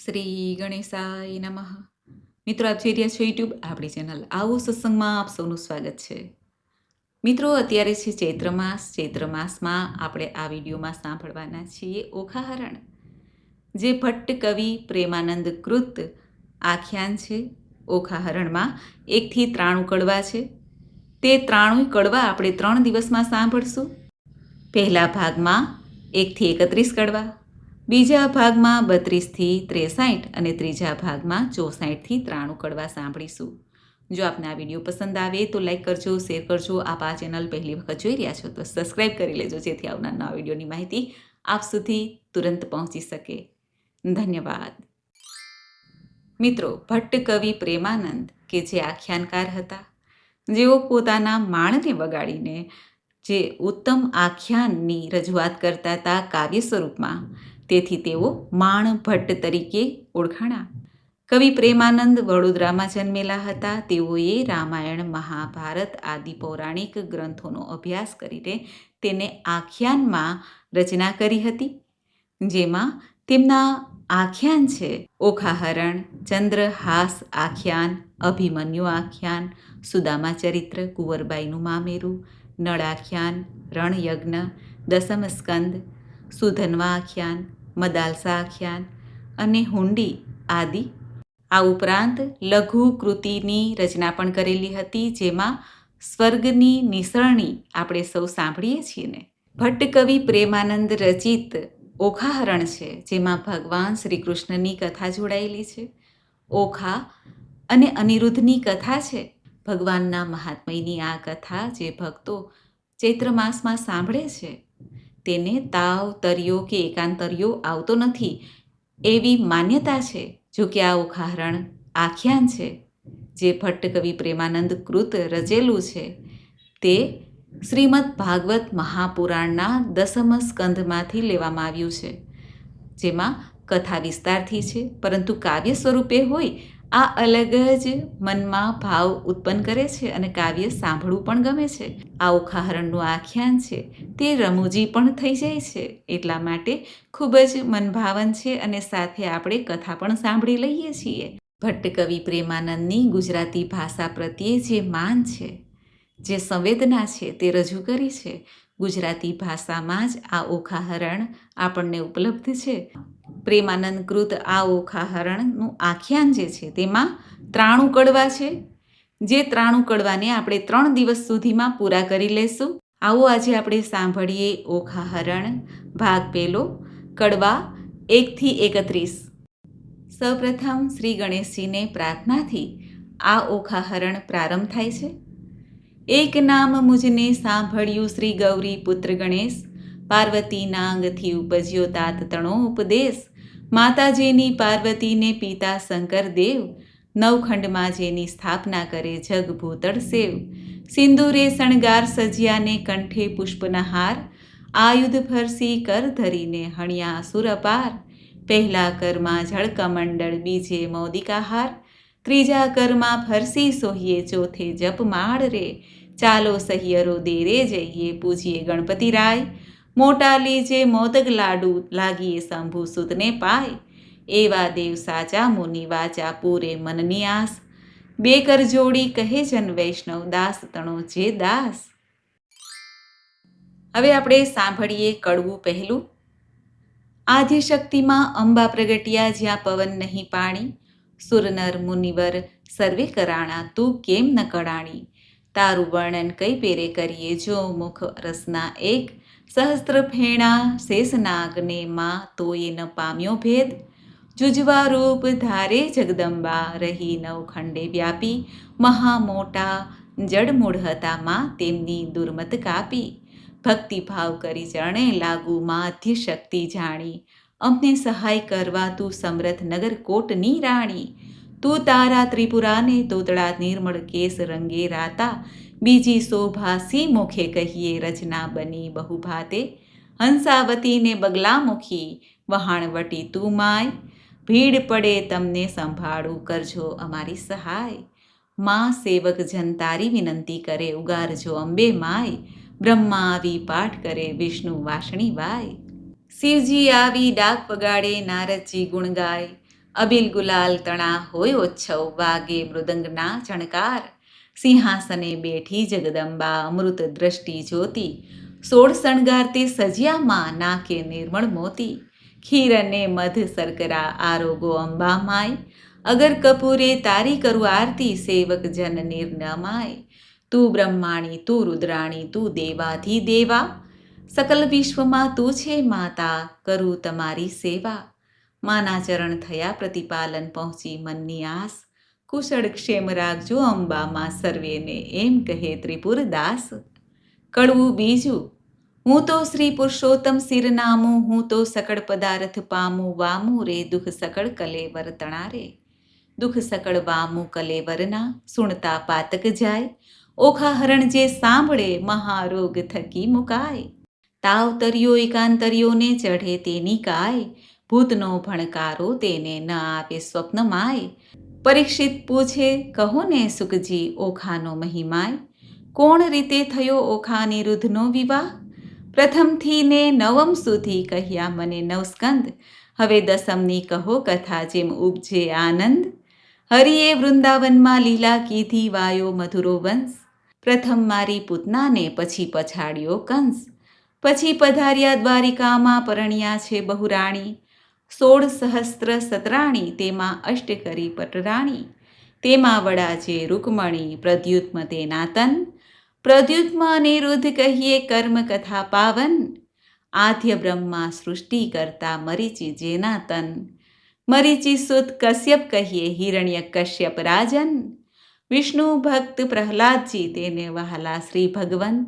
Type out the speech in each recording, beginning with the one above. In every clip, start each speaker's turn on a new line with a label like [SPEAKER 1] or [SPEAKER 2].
[SPEAKER 1] શ્રી ગણેશાય નમઃ. મિત્રો, આપ જોઈ રહ્યા છો યુટ્યુબ આપણી ચેનલ આવો સત્સંગમાં આપ સૌનું સ્વાગત છે. મિત્રો, અત્યારે છે ચૈત્ર માસ. ચૈત્ર માસમાં આપણે આ વિડીયોમાં સાંભળવાના છીએ ઓખાહરણ, જે ભટ્ટ કવિ પ્રેમાનંદ કૃત આખ્યાન છે. ઓખાહરણમાં 1 થી 93 કડવા છે. તે 93 કડવા આપણે 3 દિવસમાં સાંભળશું. પહેલા ભાગમાં 1 થી 31 કડવા, બીજા ભાગમાં 32 થી 63 અને ત્રીજા ભાગમાં 64 થી 93 કડવા સાંભળીશું. જો આપને આ વિડીયો પસંદ આવે તો લાઈક કરજો, શેર કરજો. આપ આ ચેનલ પહેલી વખત જોઈ રહ્યા છો તો સબસ્ક્રાઈબ કરી લેજો, જેથી આવનાર નવા વિડીયોની માહિતી આપ સુધી તુરંત પહોંચી શકે. ધન્યવાદ. મિત્રો, ભટ્ટ કવિ પ્રેમાનંદ કે જે આખ્યાનકાર હતા, જેઓ પોતાના માણને વગાડીને જે ઉત્તમ આખ્યાનની રજૂઆત કરતા હતા કાવ્ય સ્વરૂપમાં, તેથી તેઓ માણ ભટ્ટ તરીકે ઓળખાણા. કવિ પ્રેમાનંદ વડોદરામાં જન્મેલા હતા. તેઓએ રામાયણ, મહાભારત આદિ પૌરાણિક ગ્રંથોનો અભ્યાસ કરીને તેને આખ્યાનમાં રચના કરી હતી. જેમાં તેમના આખ્યાન છે ઓખાહરણ, ચંદ્રહાસ આખ્યાન, અભિમન્યુ આખ્યાન, સુદામા ચરિત્ર, કુંવરબાઈનું મામેરું, નળ આખ્યાન, રણયજ્ઞ, દસમ સ્કંદ, સુધન્વા આખ્યાન, મદાલસા આખ્યાન અને હુંડી આદિ. આ ઉપરાંત લઘુ કૃતિની રચના પણ કરેલી હતી, જેમાં સ્વર્ગની નિસરણી આપણે સૌ સાંભળીએ છીએ ને. ભટ્ટ કવિ પ્રેમાનંદ રચિત ઓખાહરણ છે, જેમાં ભગવાન શ્રી કૃષ્ણની કથા જોડાયેલી છે. ઓખા અને અનિરુદ્ધની કથા છે. ભગવાનના મહાત્મયની આ કથા જે ભક્તો ચૈત્ર માસમાં સાંભળે છે, તેને તાવ, તરિયો કે એકાંતરિયો આવતો નથી એવી માન્યતા છે. જો કે આ ઓખાહરણ આખ્યાન છે જે ભટ્ટ કવિ પ્રેમાનંદ કૃત રચેલું છે, તે શ્રીમદ ભાગવત મહાપુરાણના દસમ સ્કંધમાંથી લેવામાં આવ્યું છે, જેમાં કથા વિસ્તારથી છે, પરંતુ કાવ્ય સ્વરૂપે હોય આ અલગ જ મનમાં ભાવ ઉત્પન્ન કરે છે અને કાવ્ય સાંભળવું પણ ગમે છે. આ ઓખાહરણનું આખ્યાન છે તે રમૂજી પણ થઈ જાય છે, એટલા માટે ખૂબ જ મનભાવન છે અને સાથે આપણે કથા પણ સાંભળી લઈએ છીએ. ભટ્ટ કવિ પ્રેમાનંદની ગુજરાતી ભાષા પ્રત્યે જે માન છે, જે સંવેદના છે, તે રજૂ કરી છે. ગુજરાતી ભાષામાં જ આ ઓખાહરણ આપણને ઉપલબ્ધ છે. પ્રેમાનંદ કૃત આ ઓખાહરણનું આખ્યાન જે છે તેમાં 93 કડવા છે, જે 93 કડવાને આપણે 3 દિવસ સુધીમાં પૂરા કરી લેશું. આવો આજે આપણે સાંભળીએ ઓખાહરણ ભાગ પહેલો, કડવા 1 થી 31. સૌપ્રથમ શ્રી ગણેશજીને પ્રાર્થનાથી આ ઓખાહરણ પ્રારંભ થાય છે. એક નામ મુજને સાંભળ્યું શ્રી ગૌરી પુત્ર ગણેશ, પાર્વતી નાંગથી ઉપજ્યો તાત તણો ઉપદેશ. માતાજીની પાર્વતીને પિતા શંકર દેવ, નવખંડમાં જેની સ્થાપના કરે જગ ભૂતળ સેવ. સિંદૂરે શણગાર સજ્યાને કંઠે પુષ્પના હાર, આયુધ ફરસી કર ધરીને હણ્યા અસુર અપાર. પહેલા કરમાં જળકમંડળ, બીજે મોદિકાહાર, ત્રીજા કરમાં ફરસી સોહીએ, ચોથે જપ માળ રે. ચાલો સહિયરો દેરે જઈએ, પૂજીએ ગણપતિ રાય. મોટા લીજે મોદક લાડુ, લાગીએ શંભુ સુતને પાય. એવા દેવ સાચા મુનિ, વાચા પૂરે મનની આસ. બે કર જોડી કહે જન વૈષ્ણવ, દાસ તણો જે દાસ. હવે આપણે સાંભળીએ કડવું પહેલું. આદ્યશક્તિમાં અંબા પ્રગટ્યા, જ્યાં પવન નહીં પાણી. સુરનર મુનિવર સર્વે કરાણા, તું કેમ ન કડાણી. તારું વર્ણન કઈ પેરે કરીએ, જો મુખ રસના એક. સહસ્ત્ર ફેણા શેષનાગને માં, તોય ન પામ્યો ભેદ. જુજવા રૂપ ધારે જગદંબા, રહી નવખંડે વ્યાપી. મહા મોટા જડમૂળ હતા માં, તેમની દુર્મત કાપી. ભક્તિભાવ કરી ચરણે લાગુ, માં આદ્યશક્તિ જાણી. અમને સહાય કરવા તું સમરથ નગર કોટની રાણી. તું તારા ત્રિપુરાને તોતળા નિર્મળ કેસ રંગે રાતા. બીજી શોભા સી મુખે કહીએ, રચના બની બહુ ભાતે. હંસાવતીને બગલામુખી, વહાણવટી તું માય. ભીડ પડે તમને સંભાળું, કરજો અમારી સહાય. માં સેવક જન તારી વિનંતી કરે, ઉગારજો અંબે માય. બ્રહ્મા આવી પાઠ કરે, વિષ્ણુ વાસણી વાય. શિવજી આવી ડાક વગાડે, નારદજી ગુણ ગાય. અબિલ ગુલાલ તણા હોય ઓચ્છવ, વાગે મૃદંગના ચણકાર. સિંહાસને બેઠી જગદંબા, અમૃત દ્રષ્ટિ જ્યોતિ. 16 શણગારતી સજ્યામાં, નાકે નિર્મળ મોતી. ખીર અને મધ શર્કરા આરોગો અંબા માય. અગર કપૂરે તારી કરું આરતી, સેવક જન નિર્નમાય. તું બ્રહ્માણી, તું રુદ્રાણી, તું દેવાધી દેવા. સકલ વિશ્વમાં તું છે માતા, કરું તમારી સેવા. માના ચરણ થયા પ્રતિપાલન, પહોંચી મનની આસ. કુશળ ક્ષેમ રાખજો અંબામાં, સર્વેને એમ કહે ત્રિપુરદાસ. કડવું બીજું. હું તો શ્રી પુરુષોત્તમ શિરનામું, હું તો સકળ પદાર્થ પામું. વામું રે દુઃખ સકળ કલેવર તણા રે. દુઃખ સકળ વામું કલેવરના, સુણતા પાતક જાય. ઓખા હરણ જે સાંભળે, મહારોગ થકી મુકાય. તાવ તર્યો એકાંતર્યોને ચઢે તેની કાય. ભૂતનો ભણકારો તેને ન આપે સ્વપ્ન માય. પરીક્ષિત પૂછે કહો ને સુખજી, ઓખાનો મહિમાય. કોણ રીતે થયો ઓખા અનિરુદ્ધનો વિવાહ? પ્રથમથી ને નવમ સુધી કહ્યા મને નવસ્કંદ. હવે દસમની કહો કથા, જેમ ઉપજે આનંદ. હરિએ વૃંદાવનમાં લીલા કીધી, વાયો મધુરો વંશ. પ્રથમ મારી પૂતનાને, પછી પછાડ્યો કંસ. પછી પધાર્યા દ્વારિકામાં, પરણ્યા છે બહુરાણી. 16 સહસ્ત્ર સતરાણી, તેમાં અષ્ટકરી પટરાણી. તેમાં વડા છે રૂકમણી, પ્રદ્યુત્મ તેના તન. પ્રદ્યુત્મ અનિરુદ્ધ કહીએ કર્મ કથા પાવન. આદ્ય બ્રહ્મા સૃષ્ટિ કરતા, મરીચી જેના તન. મરીચી સુત કશ્યપ કહીએ, હિરણ્ય કશ્યપ રાજન. વિષ્ણુ ભક્ત પ્રહલાદજી, તેને વહાલા શ્રી ભગવંત.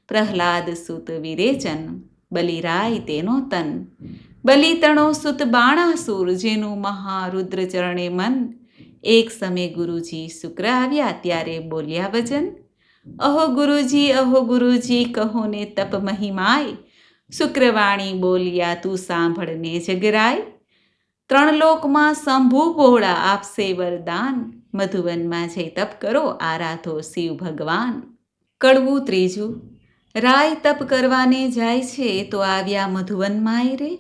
[SPEAKER 1] પ્રહલાદ સુત વિરેચન, બલિરાય તેનો તન. બલિતણો સુત બાણાસુર, જેનું મહારુદ્ર ચરણે મન. એક સમય ગુરુજી શુક્ર આવ્યા, ત્યારે બોલ્યા વચન. અહો ગુરુજી, કહો ને તપ મહિમાય. શુક્રવાણી બોલ્યા, તું સાંભળને જગરાય. 3 લોકમાં શંભુ ભોળા, આપશે વરદાન. મધુવનમાં જઈ તપ કરો, આરાધો શિવ ભગવાન. કડવું ત્રીજું. રાય તપ કરવાને જાય છે, તો આવ્યા મધુવનમાં રે.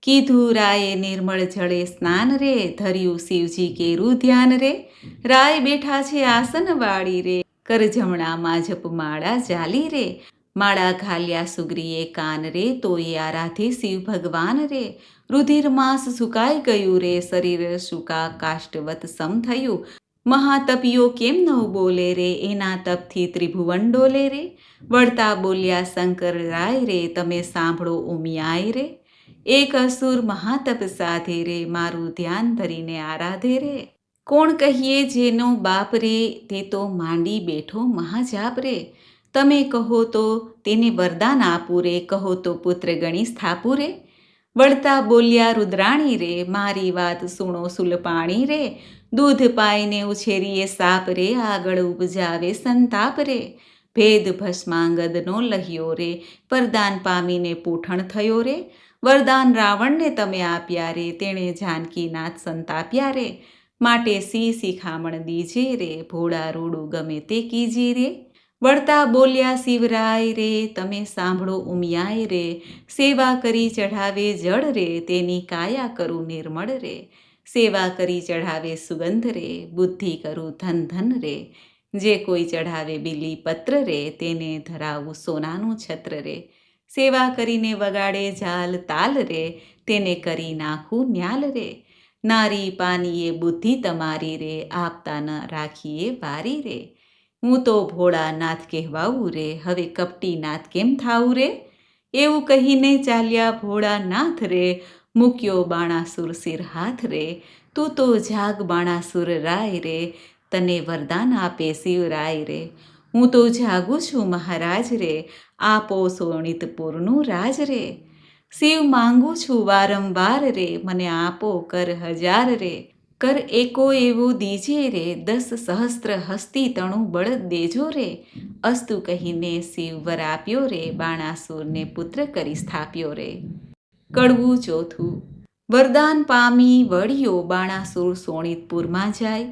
[SPEAKER 1] કીધું રાયે નિર્મળ જળે સ્નાન રે, ધર્યું શિવજી કેરું ધ્યાન રે. રાય બેઠા છે આસન વાળી રે, કર જમણામાં જપમાળા ચાલી રે. માળા ઘાલ્યા સુગ્રીએ કાન રે, તો એ આરાધે શિવ ભગવાન રે. રુધિર માસ સુકાઈ ગયું રે, શરીર સુકા કાષ્ટવત સમ થયું. મહાતપિયો કેમ ન બોલે રે, એના તપથી ત્રિભુવન ડોલે રે. વળતા બોલ્યા શંકર રાય રે, તમે સાંભળો ઉમિયાય રે. એક અસુર મહાતપ સાધે રે, મારું ધ્યાન ધરીને આરાધે રે. કોણ કહીએ જેનો બાપ રે, તે તો માંડી બેઠો મહાજાપ રે. તમે કહો તો તેને વરદાન આપું રે, કહો તો પુત્ર ગણી સ્થાપું રે. વળતા બોલ્યા રુદ્રાણી રે, મારી વાત સુણો સુલપાણી રે. દૂધ પાઈને ઉછેરીએ સાપ રે, આગળ ઉપજાવે સંતાપ રે. ભેદ ભસ્માંગદનો લહ્યો રે, વરદાન પામીને પૂઠણ થયો રે. વરદાન રાવણને તમે આપ્યા રે, તેણે જાનકીનાથ સંતાપ્યા રે. માટે શિખામણ દીજે રે, ભોળા રૂડું ગમે તે કીજે રે. વળતા બોલ્યા શિવરાય રે, તમે સાંભળો ઉમિયાય રે. સેવા કરી ચઢાવે જળ રે, તેની કાયા કરું નિર્મળ રે. સેવા કરી ચઢાવે સુગંધ રે, બુદ્ધિ કરું ધન ધન રે. જે કોઈ ચઢાવે બીલી પત્ર રે, તેને ધરાવું સોનાનું છત્ર રે. સેવા કરીને વગાડે ઝાલ તાલ રે, તેને કરી નાખું ન્યાલ રે. નારી પાનીએ બુદ્ધિ તમારી રે, આપતા ન રાખીએ વારી રે. હું તો ભોળાનાથ કહેવાવું રે, હવે કપટીનાથ કેમ થાવું રે. એવું કહીને ચાલ્યા ભોળાનાથ રે, મૂક્યો બાણાસુર શિર હાથ રે. તું તો જાગ બાણાસુર રાય રે, તને વરદાન આપે શિવરાય રે. હું તો જાગું છું મહારાજ રે, આપો સોણિતપુરનું રાજ રે. શિવ માંગુ છું વારંવાર રે, મને આપો કર 1000 રે. કર એકો એવો દીજે રે, 10 સહસ્ત્ર હસ્તી તણું બળદ દેજો રે. અસ્તુ કહીને શિવ વર આપ્યો રે, બાણાસુરને પુત્ર કરી સ્થાપ્યો રે. કડવું ચોથું. વરદાન પામી વળ્યો, બાણાસુર સોણિતપુરમાં જાય.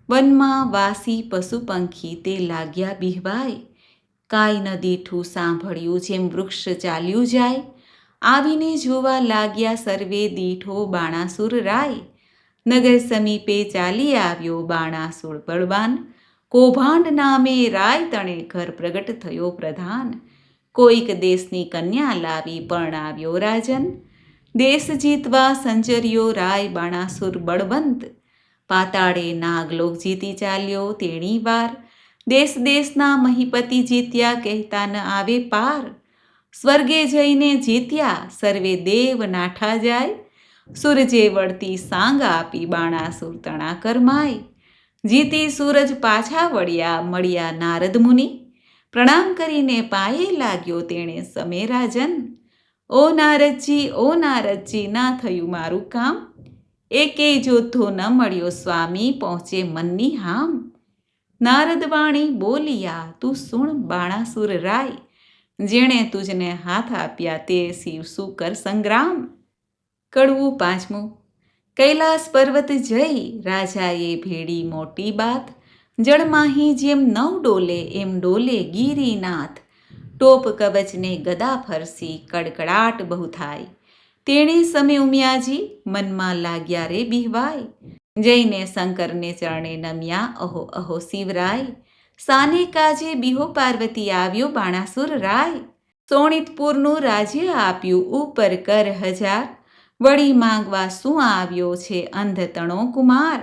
[SPEAKER 1] વનમાં વાસી પશુ પંખી તે લાગ્યા બિહવાય. કાંઈ ન દીઠું સાંભળ્યું, જેમ વૃક્ષ ચાલ્યું જાય. આવીને જોવા લાગ્યા સર્વે દીઠો બાણાસુર રાય. નગર સમીપે ચાલી આવ્યો બાણાસુર બળવાન, કૌભાંડ નામે રાય તણે ઘર પ્રગટ થયો પ્રધાન. કોઈક દેશની કન્યા લાવી પરણાવ્યો રાજન, દેશ જીતવા સંચર્યો રાય બાણાસુર બળવંત. પાતાળે નાગલોક જીતી ચાલ્યો તેણી વાર, દેશ દેશના મહીપતિ જીત્યા કહેતા ન આવે પાર. સ્વર્ગે જઈને જીત્યા સર્વે દેવ નાઠા જાય, સૂરજે વળતી સાંગ આપી બાણાસુર તણા કરમાય. જીતી સૂરજ પાછા વળ્યા મળ્યા નારદ મુનિ, પ્રણામ કરીને પાયે લાગ્યો તેણે સમે રાજન. ઓ નારદજી ના થયું મારું કામ, એકેય જોધો ન મળ્યો સ્વામી પહોંચે મનની હામ. નારદ વાણી બોલિયા તું સુણ બાણાસુર રાય, જેણે તુજને હાથ આપ્યા તે શિવ સુકર સંગ્રામ. કડવું પાંચમું. કૈલાસ પર્વત જઈ રાજાએ ભેડી મોટી બાત, જળમાહી જેમ નવ ડોલે એમ ડોલે ગિરિનાથ. ટોપ કવચને ગદા ફરસી કડકડાટ બહુ થાય, તેણે સમે ઉમિયાજી મનમાં લાગ્યા રે બિહવાય. જઈને શંકરને ચરણે નમ્યા અહો અહો શિવરાય, સાને કાજે બિહો પાર્વતી આવ્યો બાણાસુર રાય. સોણિતપુરનું રાજ્ય આપ્યું ઉપર કર હજાર, વળી માંગવા શું આવ્યો છે અંધતણો કુમાર.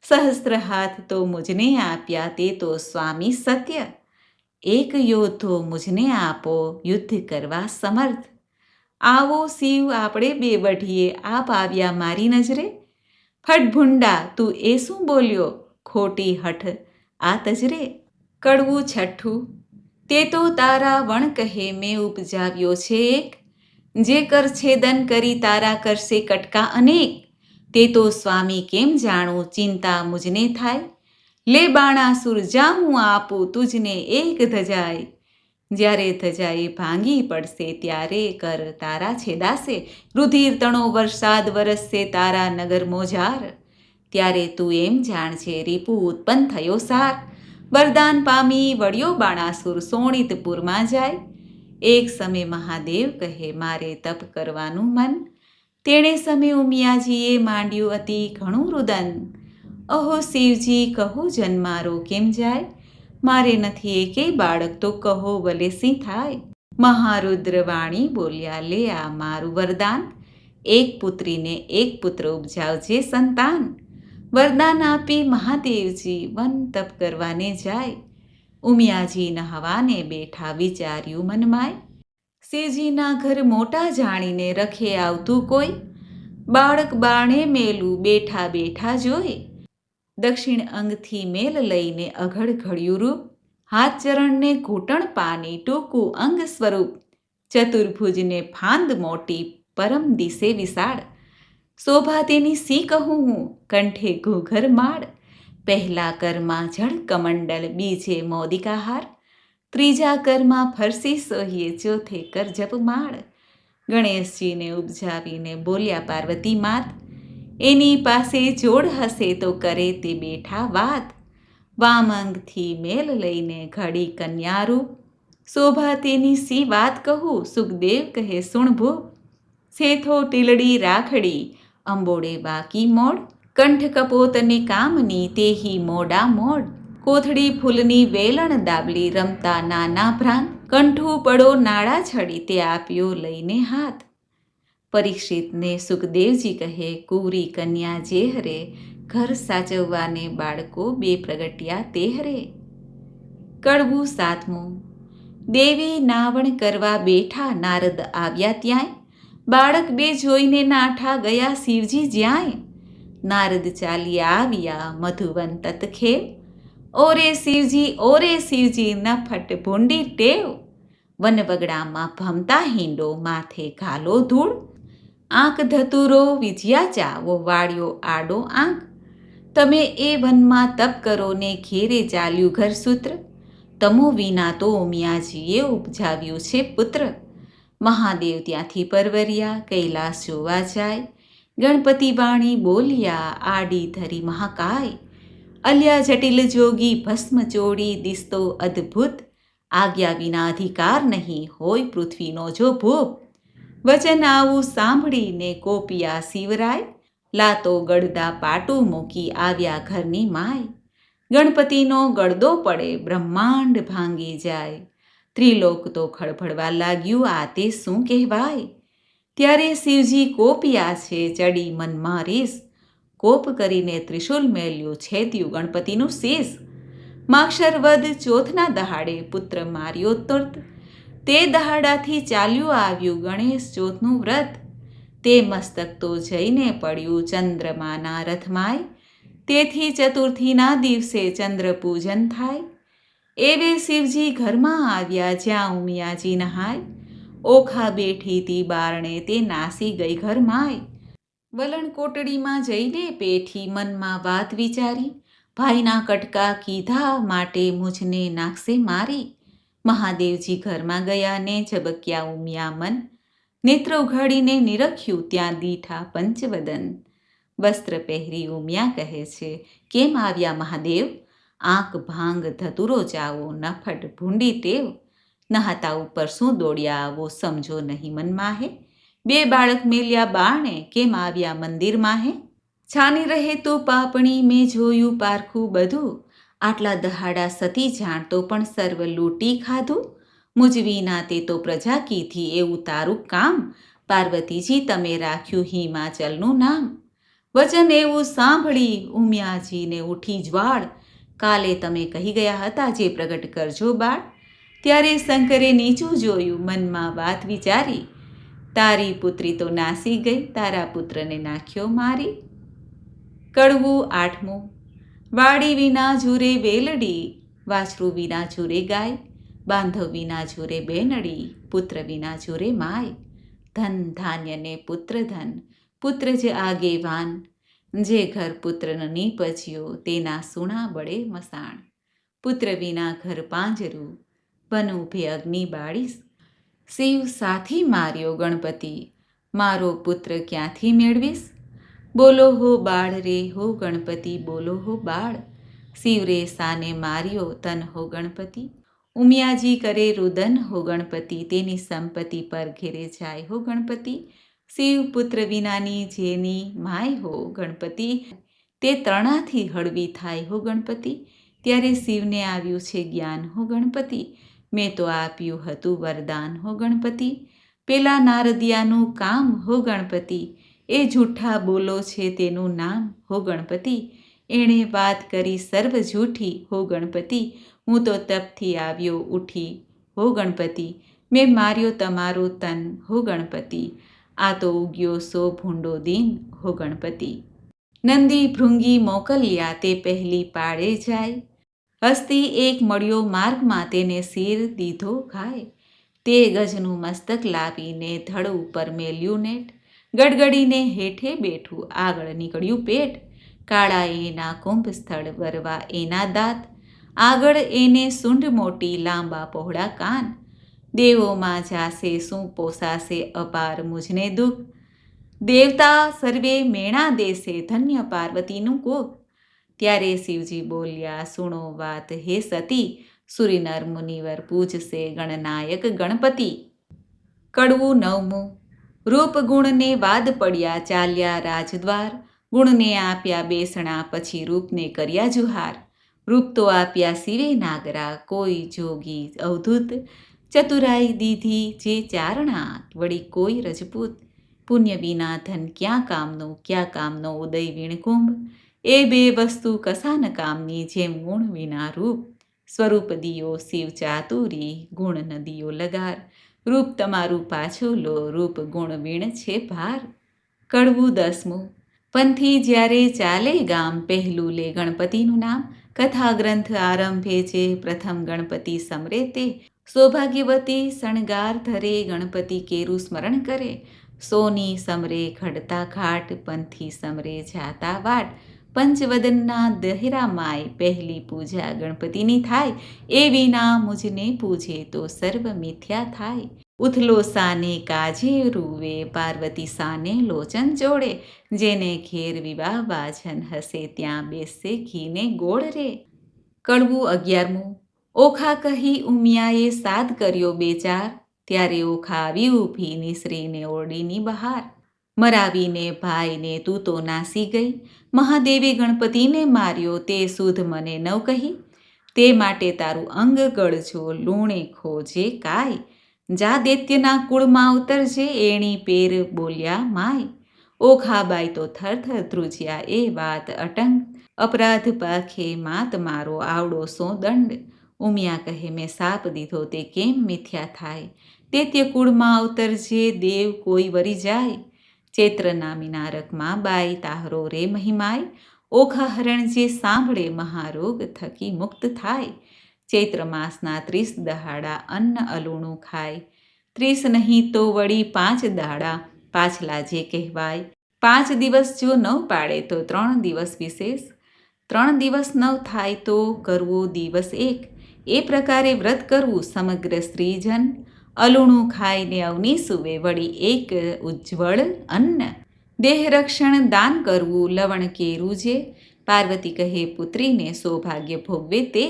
[SPEAKER 1] સહસ્ત્ર હાથ તો મુજને આપ્યા તે તો સ્વામી સત્ય, એક યોદ્ધો મુજને આપો યુદ્ધ કરવા સમર્થ. આવો શિવ આપણે બે વઢીએ આપ આવ્યા મારી નજરે, ફટભુંડા તું એ શું બોલ્યો ખોટી હઠ આ તજરે. કડવું છઠ્ઠું. તે તો તારા વણ કહે મેં ઉપજાવ્યો છે એક, જે કર છેદન કરી તારા કરશે કટકા અનેક. તે તો સ્વામી કેમ જાણું ચિંતા મુજને થાય, લે બાણાસુર જા હું આપું તુજને એક ધજાય. જ્યારે ધજાએ ભાંગી પડશે ત્યારે કર તારા છેદાશે, રુધિર તણો વરસાદ વરસશે તારા નગર મોજાર. ત્યારે તું એમ જાણજે રીપુ ઉત્પન્ન થયો સાર, વરદાન પામી વળ્યો બાણાસુર સોણિતપુરમાં જાય. એક સમય મહાદેવ કહે મારે તપ કરવાનું મન, તેણે સમય ઉમિયાજીએ માંડ્યું અતિ ઘણું રુદન. અહો શિવજી કહો જન મારો કેમ જાય, મારે નથી એકેય બાળક તો કહો ભલે સી થાય. મહારુદ્ર વાણી બોલ્યા લે આ મારું વરદાન, એક પુત્રીને એક પુત્ર ઉપજાવજે સંતાન. વરદાન આપી મહાદેવજી વન તપ કરવાને જાય, ઉમિયાજી નહાવાને બેઠા વિચાર્યું મનમાય. શિવજીના ઘર મોટા જાણીને રખે આવતું કોઈ, બાળક બાણે મેલું બેઠા બેઠા જોઈ. દક્ષિણ અંગથી મેલ લઈને અઘડ ઘડ્યું રૂપ, હાથ ચરણને ઘૂંટણ પાની ટૂંકું અંગ સ્વરૂપ. ચતુર્ભુજને ફાંદ મોટી પરમ દિશે વિશાળ, શોભા તેની સી કહું હું કંઠે ઘૂઘર માળ. પહેલા કરમાં જળ કમંડલ બીજે મોદિકાહાર, ત્રીજા કરમાં ફરસી સોહીએ ચોથે કર જપમાળ. ગણેશજીને ઉપજાવીને બોલ્યા પાર્વતી માત, એની પાસે જોડ હશે તો કરે તે બેઠા વાત. વામંગથી મેલ લઈને ઘડી કન્યારૂપ, શોભા તેની સી વાત કહું સુખદેવ કહે સુણ ભૂપ. સેથો ટીલડી રાખડી અંબોડે બાકી મોડ, કંઠ કપોતને કામની તેહી મોડા મોડ. કોથળી ફૂલની વેલણ દાબલી રમતા નાના ભ્રાંત, કંઠું પડો નાળા છડી તે આપ્યો લઈને હાથ. પરીક્ષિતને સુખદેવજી કહે કુંવરી કન્યા જે હરે, ઘર સાચવવાને બાળકો બે પ્રગટ્યા તે હરે. કડવું સાતમું. દેવી નાવણ કરવા બેઠા નારદ આવ્યા ત્યાંય, બાળક બે જોઈને નાઠા ગયા શિવજી જ્યાંય. નારદ ચાલી આવ્યા મધુવન તત્ખેવ, ઓરે શિવજી ન ફટ ભૂંડી ટેવ. વનવગડામાં ભમતા હિંડો માથે ઘાલો ધૂળ, આંખ ધતુરો વિજ્યા ચાવો વાળ્યો આડો આંખ. તમે એ વનમાં તપ કરો ને ઘેરે ચાલ્યું ઘરસૂત્ર, તમો વિના તો ઉમિયાજીએ ઉપજાવ્યું છે પુત્ર. મહાદેવ ત્યાંથી પરવર્યા કૈલાસ જોવા જાય, ગણપતિ વાણી બોલ્યા આડી ધરી મહાકાય. અલ્યા જટિલ જોગી ભસ્મ ચોડી દિસતો અદ્ભુત, આજ્ઞા વિના અધિકાર નહીં હોય પૃથ્વીનો જો ભૂપ. વચન આવું સાંભળીને કોપિયા શિવરાય, લાતો ગળદા પાટું મૂકી આવ્યા ઘરની માય. ગણપતિનો ગળદો પડે બ્રહ્માંડ ભાંગી જાય. ત્રિલોક તો ખળભળવા લાગ્યું આ તે શું કહેવાય. ત્યારે શિવજી કોપ્યા છે ચડી મનમાં રીસ. કોપ કરીને ત્રિશુલ મેલ્યું છેદ્યું ગણપતિનું શીશ. માક્ષર વદ ચોથના દહાડે પુત્ર માર્યો તુર્ત. તે દહાડાથી ચાલ્યું આવ્યું ગણેશ ચોથનું વ્રત. તે મસ્તક તો જઈને પડ્યું ચંદ્રમાના રથમાય. તેથી ચતુર્થીના દિવસે ચંદ્ર પૂજન થાય. એવે શિવજી ઘરમાં આવ્યા જ્યાં ઉમિયાજી નહાય. ઓખા બેઠી તી બારણે તે નાસી ગઈ ઘરમાય. વલણ કોટડીમાં જઈને પેઠી મનમાં વાત વિચારી. ભાઈના કટકા કીધા માટે મુझને નાખશે મારી. મહાદેવજી ઘરમાં ગયા ને ઝબક્યા ઉમિયા મન. નેત્ર ઉઘાડીને નિરખ્યું ત્યાં દીઠા પંચવદન. વસ્ત્ર પહેરી ઉમિયા કહે છે કેમ આવ્યા મહાદેવ. આંખ ભાંગ ધતુરો ચાવો નફટ ભૂંડી ટેવ. નહાતા ઉપર શું દોડ્યા આવો સમજો નહીં મનમાં હે. બે બાળક મેલ્યા બાણે કેમ આવ્યા મંદિરમાં હે. છાની રહે તો પાપણી મેં જોયું પારખું બધું. આટલા દહાડા સતી જાણતો પણ સર્વ લૂંટી ખાધું. મુજવીના તે તો પ્રજા કીધી એવું તારું કામ. પાર્વતીજી તમે રાખ્યું હિમાચલનું નામ. વચન એવું સાંભળી ઉમિયાજીને ઉઠી જ્વાળ. કાલે તમે કહી ગયા હતા જે પ્રગટ કરજો બાળ. ત્યારે શંકરે નીચું જોયું મનમાં વાત વિચારી. તારી પુત્રી તો નાસી ગઈ તારા પુત્રને નાખ્યો મારી. કડવું આઠમું. વાડી વિના ઝૂરે વેલડી. વાછરું વિના ઝૂરે ગાય. બાંધવ વિના ઝૂરે બેનડી. પુત્ર વિના ઝૂરે માય. ધન ધાન્ય ને પુત્ર ધન. પુત્ર જ આગેવાન. જે ઘર પુત્ર ન નીપજ્યો તેના સુણા બળે મસાણ. પુત્ર વિના ઘર પાંજરું. બન ઉભે અગ્નિ બાળીશ. શિવ સાથી માર્યો ગણપતિ. મારો પુત્ર ક્યાંથી મેળવીશ. બોલો હો બાળ રે હો ગણપતિ બોલો હો બાળ. શિવ રે સાને માર્યો તન હો ગણપતિ. ઉમિયાજી કરે રુદન હો ગણપતિ. તેની સંપત્તિ પર ઘેરે જાય હો ગણપતિ. શિવ પુત્ર વિનાની જેની માય હો ગણપતિ. તે તરણાથી હળવી થાય હો ગણપતિ. ત્યારે શિવને આવ્યું છે જ્ઞાન હો ગણપતિ. મેં તો આપ્યું હતું વરદાન હો ગણપતિ. પેલા નારદિયાનું કામ હો ગણપતિ. એ જૂઠા બોલો છે તેનું નામ હો ગણપતિ. એણે વાત કરી સર્વ જૂઠી હો ગણપતિ. હું તો તપથી આવ્યો ઉઠી હો ગણપતિ. મેં માર્યો તમારો તન હો ગણપતિ. આ તો ઉગ્યો સો ભૂંડો દીન હો ગણપતિ. નંદી ભૃંગી મોકલ્યા તે પહેલી પાડે જાય. હસ્તી એક મળ્યો માર્ગમાં તેને શિર દીધો ખાય. તે ગજનું મસ્તક લાવીને ધડ ઉપર મેલ્યું નેટ. ગડગડીને હેઠે બેઠું આગળ નીકળ્યું પેટ. કાળા એના કુંભ સ્થળ વરવા એના દાંત. આગળ એને સૂંઢ મોટી લાંબા પહોળા કાન. દેવોમાં જાશે શું પોસાશે અપાર મુझને દુઃખ. દેવતા સર્વે મેણા દેશે ધન્ય પાર્વતીનું કુખ. ત્યારે શિવજી બોલ્યા સુણો વાત હે સતી. સુરીનર મુનિવર પૂજશે ગણનાયક ગણપતિ. કડવું નવમું. રૂપ ગુણને વાદ પડ્યા ચાલ્યા રાજદ્વાર. ગુણને આપ્યા બેસણા પછી રૂપને કર્યા જુહાર. રૂપ તો આપ્યા શિવે નાગરા કોઈ જોગી અવધૂત. ચતુરાઈ દીધી જે ચારણા વળી કોઈ રજપૂત. પુણ્ય વિના ધન ક્યાં કામનું ક્યાં કામનો ઉદય વીણકુંભ. એ બે વસ્તુ કસાન કામની જેમ ગુણ વિના રૂપ. સ્વરૂપ દિયો શિવ ચાતુરી ગુણ નદીઓ લગાર. રૂપ તમારું પાછું લો રૂપ ગુણ વીણ છે ભાર. કડવું દસમું. પંથી જ્યારે ચાલે ગામ પહેલું લે ગણપતિનું નામ. કથા ગ્રંથ આરંભે છે પ્રથમ ગણપતિ સમરે તે. સૌભાગ્યવતી શણગાર ધરે ગણપતિ કેરું સ્મરણ કરે. સોની સમરે ખડતા ઘાટ પંથી સમરે જાતા વાટ. પંચવદનના દહેરા માય પહેલી પૂજા ગણપતિની થાય. એ વિના મુझને પૂજે તો સર્વ મિથ્યા થાય. ઉથલો સાને કાજે રૂવે પાર્વતી સાને લોચન જોડે. જેને ઘેર વિવાહ વાજન હશે ત્યાં બેસશે ઘીને ગોળ રે. કડવું 11મું. ઓખા કહી ઉમિયાએ સાદ કર્યો બે ચાર. ત્યારે ઓખા આવી ઊભી નિસરીને ઓરડીની બહાર. મરાવીને ભાઈને તું તો નાસી ગઈ, મહાદેવે ગણપતિને માર્યો તે સુધ મને નવ કહી, તે માટે તારું અંગ ગળજો લૂણે ખોજે કાય, જા દૈત્યના કુળમાં ઉતરજે એણી પેર બોલ્યા માય, ઓખાબાઈ તો થરથર ધ્રુજ્યા એ વાત અટંગ, અપરાધ પાખે માત મારો આવડો સો દંડ, ઉમિયા કહે મેં સાપ દીધો તે કેમ મિથ્યા થાય, દૈત્ય કુળમાં અવતરજે દેવ કોઈ વરી જાય, ચૈત્ર નામી નારકમાં બાઈ તાહરો રે મહિમાય, ઓખા હરણ જે સાંભળે મહારોગ થકી મુક્ત થાય, ચૈત્ર માસના 30 દહાડા અન્ન અલુણું ખાય, 30 નહીં તો વળી 5 દાડા પાછલા જે કહેવાય, 5 દિવસ જો ન પાડે તો 3 દિવસ વિશેષ, 3 દિવસ ન થાય તો કરવો દિવસ એક, એ પ્રકારે વ્રત કરવું સમગ્ર સ્ત્રીજન, અલુણું ખાઈને અવની સુવે વળી એક ઉજ્જવળ અન્ન, દેહ રક્ષણ દાન કરવું લવણ કેરું જે, પાર્વતી કહે પુત્રીને સૌભાગ્ય ભોગવે તે,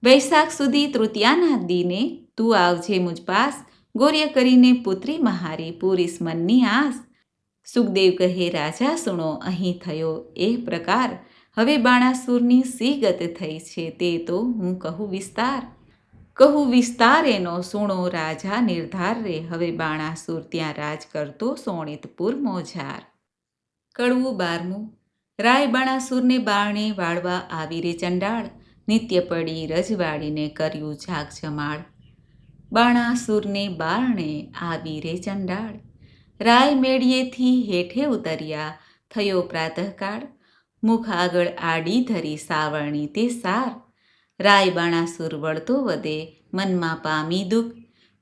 [SPEAKER 1] વૈશાખ સુધી તૃતીયાના દિને તું આવજે મુજ પાસ, ગૌર્ય કરીને પુત્રી મહારી પૂરીશ મનની આસ, સુખદેવ કહે રાજા સુણો અહીં થયો એ પ્રકાર, હવે બાણાસુરની સી ગત થઈ છે તે તો હું કહું વિસ્તાર એનો સુણો રાજા નિર્ધાર રે, હવે બાણાસુર ત્યાં રાજ કરતો સોણિતપુર મોજાર. કડવું 12મું. રાય બાણાસુરને બારણે વાળવા આવી રે ચંડાળ, નિત્ય પડી રજવાડીને કર્યું જાગ જમાળ, બાણાસુરને બારણે આવી રે ચંડાળ, રાય મેળીએથી હેઠે ઉતર્યા થયો પ્રાતઃકાળ, મુખ આગળ આડી ધરી સાવરણી તે સાર, રાય બાણાસુર વળતો વધે મનમાં પામી દુઃખ,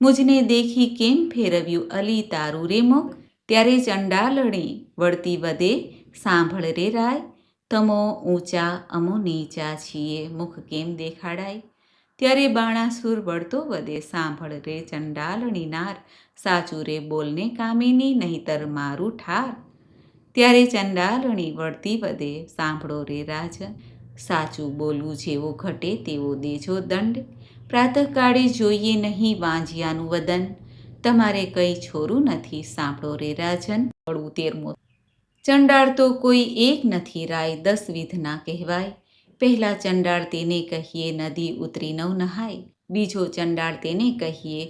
[SPEAKER 1] મુજને દેખી કેમ ફેરવ્યું અલી તારું રે મુખ, ત્યારે ચંડાલણી વળતી વધે સાંભળ રે રાય, તમો ઊંચા અમો નીચા છીએ મુખ કેમ દેખાડાય, ત્યારે બાણાસુર વળતો વધે સાંભળ રે ચંડાલણી નાર, સાચું રે બોલને કામિની નહીતર મારું ઠાર, ત્યારે ચંડાલણી વળતી વધે સાંભળો રે રાજન, સાચું બોલવું જેવો ઘટે તેવો દેજો દંડ, પ્રાતઃકાળે જોઈએ નહીં વાંજિયાનું વદન, તમારે કંઈ છોરું નથી સાંભળો રે રાજન. 13મું. ચંડાળ તો કોઈ એક નથી રાય 10 વિધના કહેવાય, પહેલા ચંડાળ તેને કહીએ નદી ઉતરી નવ નહાય, બીજો ચંડાળ તેને કહીએ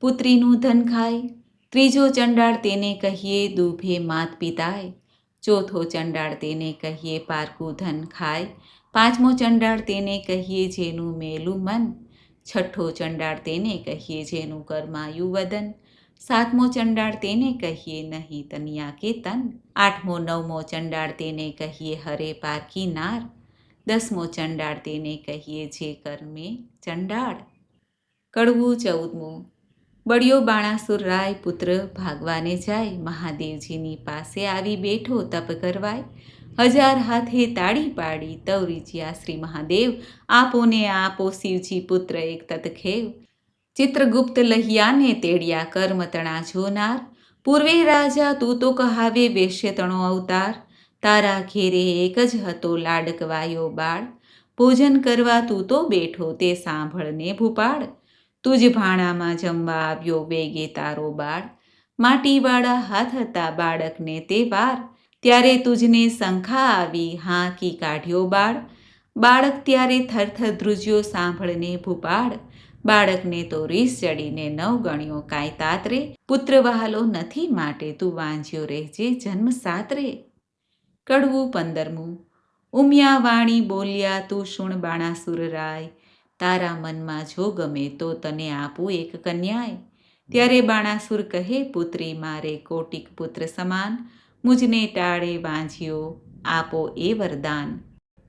[SPEAKER 1] પુત્રીનું ધન ખાય, ત્રીજો ચંડાળ તેને કહીએ દુભે માત પિતાય, ચોથો ચંડાળ તેને કહીએ પારકું ધન ખાય, પાંચમો ચંડાળ તેને કહીએ જેનું મેલું મન, છઠ્ઠો ચંડાળ તેને કહીએ જેનું કર્માયુ વદન, સાતમો ચંડાળ તેને કહીએ નહીં તનિયા કે તન, આઠમો નવમો ચંડાળ તેને કહીએ હરે પારકી નાર, 10મો ચંડાળ તેને કહીએ જે કર્મે ચંડાળ. કડવું 14મું. બળિયો બાણાસુર રાય પુત્ર ભાગવાને જાય, મહાદેવજીની પાસે આવી બેઠો તપ કરવાય, 1000 હાથે તાળી પાડી તવરીજ્યા શ્રી મહાદેવ, આપો ને આપો શિવજી પુત્ર એક તતખેવ, ચિત્રગુપ્ત લહિયાને તેડ્યા કર્મ તણા જોનાર, પૂર્વે રાજા તું તો કહાવે વેશ્ય તણો અવતાર, તારા ઘેરે એક જ હતો લાડકવાયો બાળ, ભોજન કરવા તું તો બેઠો તે સાંભળને ભૂપાળ, તુજ ભાણામાં જમવા આવ્યો વેગે તારો બાળ, માટીવાળા હાથ હતા બાળકને તે વાર, ત્યારે તુજને શંખા આવી હાંકી કાઢ્યો બાળ, બાળક ત્યારે થરથર ધ્રુજ્યો સાંભળને ભૂપાળ, બાળકને તો રીસ ચડીને નવ ગણ્યો કાંઈ તાતરે, પુત્ર વહાલો નથી માટે તું વાંજ્યો રહેજે જન્મ સાતરે. કડવું 15મું. ઉમિયા વાણી બોલ્યા તું શુણ બાણાસુર રાય, તારા મનમાં જો ગમે તો તને આપું એક કન્યાય, ત્યારે બાણાસુર કહે પુત્રી મારે કોટિક પુત્ર સમાન, મુજને ટાળે વાંજ્યો આપો એ વરદાન,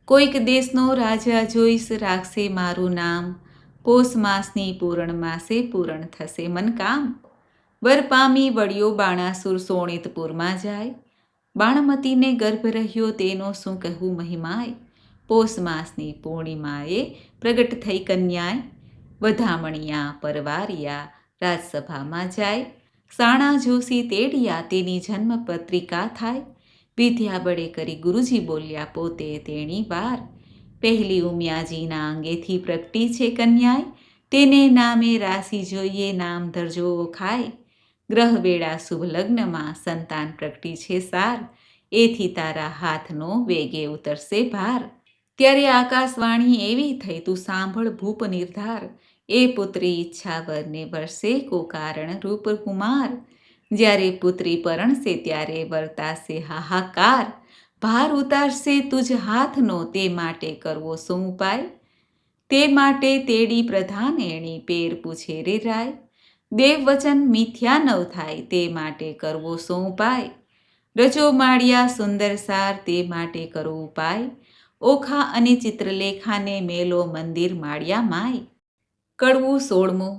[SPEAKER 1] કોઈક દેશનો રાજા જોઈશ રાખશે મારું નામ, પોષ માસની પૂરણ માસે પૂરણ થશે મન કામ, વર પામી વળ્યો બાણાસુર સોણિતપુરમાં જાય, બાણમતીને ગર્ભ રહ્યો તેનો શું કહેવું મહિમાય, પોષ માસની પૂર્ણિમાએ પ્રગટ થઈ કન્યાય, વધામણિયા પરવારિયા રાજસભામાં જાય, સાણા જોશી તેડિયા તેની જન્મ પત્રિકા થાય, વિદ્યા બળે કરી ગુરુજી બોલ્યા પોતે તેણી વાર, પહેલી ઉમિયાજીના અંગેથી પ્રગટી છે કન્યાય, તેને નામે રાશિ જોઈએ નામ ધરજો ખાય, ગ્રહવેળા શુભ લગ્નમાં સંતાન પ્રગટી છે સાર, એથી તારા હાથનો વેગે ઉતરશે ભાર. ત્યારે આકાશવાણી એવી થઈ, તું સાંભળ ભૂપ નિર્ધાર, એ પુત્રી ઈચ્છા વરને વરસે કો કારણ રૂપ કુમાર. જ્યારે પુત્રી પરણશે ત્યારે વર્તાશે હાહાકાર, ભાર ઉતારશે તુજ હાથનો, તે માટે કરવો શું ઉપાય? તે માટે તેડી પ્રધાન એણી, પેર પૂછે રે રાય. દેવ વચન મિથ્યા નવ થાય, તે માટે કરવો શું ઉપાય? રચો માળિયા સુંદર સાર, તે માટે કરો ઉપાય. ઓખા અને ચિત્રલેખાને મેલો મંદિર માળિયા માય. કડવું 16.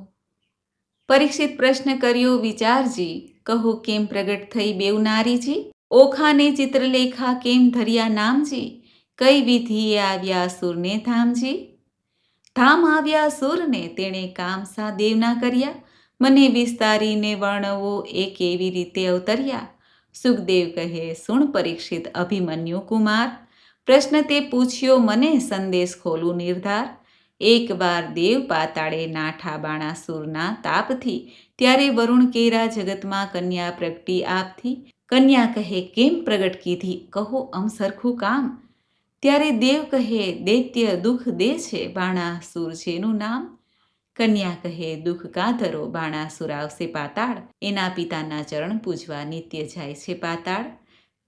[SPEAKER 1] પરીક્ષિત પ્રશ્ન કર્યો વિચારજી, કહો કેમ પ્રગટ થઈ બેઉ નારીજી? ઓખાને ચિત્રલેખા કેમ ધર્યા નામજી? કઈ વિધિએ આવ્યા સુરને ધામજી? ધામ આવ્યા સુરને, તેણે કામ સા દેવના કર્યા, મને વિસ્તારીને વર્ણવો એ કેવી રીતે અવતર્યા? સુખદેવ કહે સુણ પરીક્ષિત અભિમન્યુ કુમાર, પ્રશ્ન તે પૂછ્યો મને સંદેશ ખોલું નિર્ધાર. એકવાર દેવ પાતાળે નાઠા બાણાસુરના તાપથી, ત્યારે વરુણ કેરા જગતમાં કન્યા પ્રગટી આપથી. કન્યા કહે કેમ પ્રગટ કીધી, કહો અમ સરખું કામ. ત્યારે દેવ કહે દૈત્ય દુઃખ દે છે, બાણાસુર જેનું નામ. કન્યા કહે દુઃખ કાધરો, બાણાસુર આવશે પાતાળ, એના પિતાના ચરણ પૂજવા નિત્ય જાય છે પાતાળ.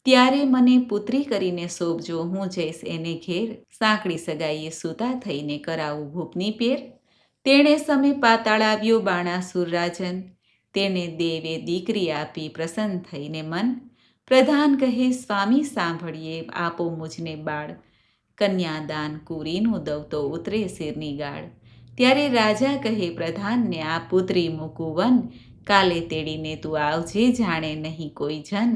[SPEAKER 1] ત્યારે મને પુત્રી કરીને શોભજો, હું જઈશ એને ઘેર, સાંકડી સગાઈએ સૂતા થઈને કરાવું ભૂપની પેર. તેણે સમે પાતાળ આવ્યો બાણાસુર રાજન, તેને દેવે દીકરી આપી પ્રસન્ન થઈને મન. પ્રધાન કહે સ્વામી સાંભળીએ, આપો મુજને બાળ, કન્યાદાન કુરીનું દવ તો ઉતરે શિરની ગાળ. ત્યારે રાજા કહે પ્રધાનને આ પુત્રી મૂકું વન, કાલે તેડીને તું આવજે જાણે નહીં કોઈ જન.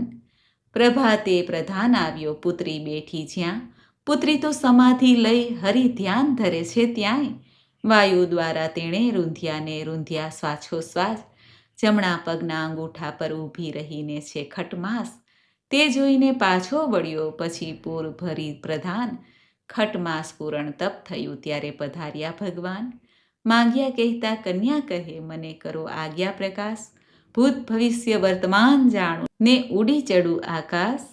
[SPEAKER 1] પ્રભાતે પ્રધાન આવ્યો પુત્રી બેઠી જ્યાં, પુત્રી તો સમાધિ લઈ હરિ ધ્યાન ધરે છે ત્યાંય. વાયુ દ્વારા તેણે રૂંધ્યા ને રૂંધ્યા શ્વાસોશ્વાસ, જમણા પગના અંગૂઠા પર ઊભી રહીને છે ખટમાસ. તે જોઈને પાછો વળ્યો પછી પૂર ભરી પ્રધાન, ખટમાસ પૂરણ તપ થયું ત્યારે પધાર્યા ભગવાન. માંગ્યા કહેતા કન્યા કહે મને કરો આજ્ઞા પ્રકાશ, ભૂત ભવિષ્ય વર્તમાન જાણું ને ઉડી ચડું આકાશ.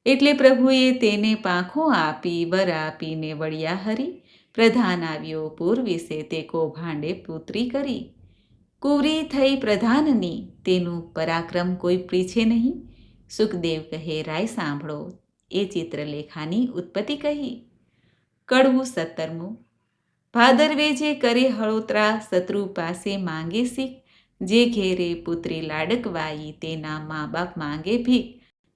[SPEAKER 1] એટલે પ્રભુએ તેને પાંખો આપી, વર આપીને વળ્યા હરી. પ્રધાન આવ્યો પૂર વિશે, તે કૌભાંડે પુત્રી કરી. કુંવરી થઈ પ્રધાનની, તેનું પરાક્રમ કોઈ પ્રીછે નહીં. સુખદેવ કહે રાય સાંભળો, એ ચિત્રલેખાની ઉત્પત્તિ કહી. કડવું 17. ભાદરવે જે કરે હળોતરા, શત્રુ પાસે માંગે શીખ, જે ઘેરે પુત્રી લાડકવાઈ, તેના મા બાપ માંગે ભીખ.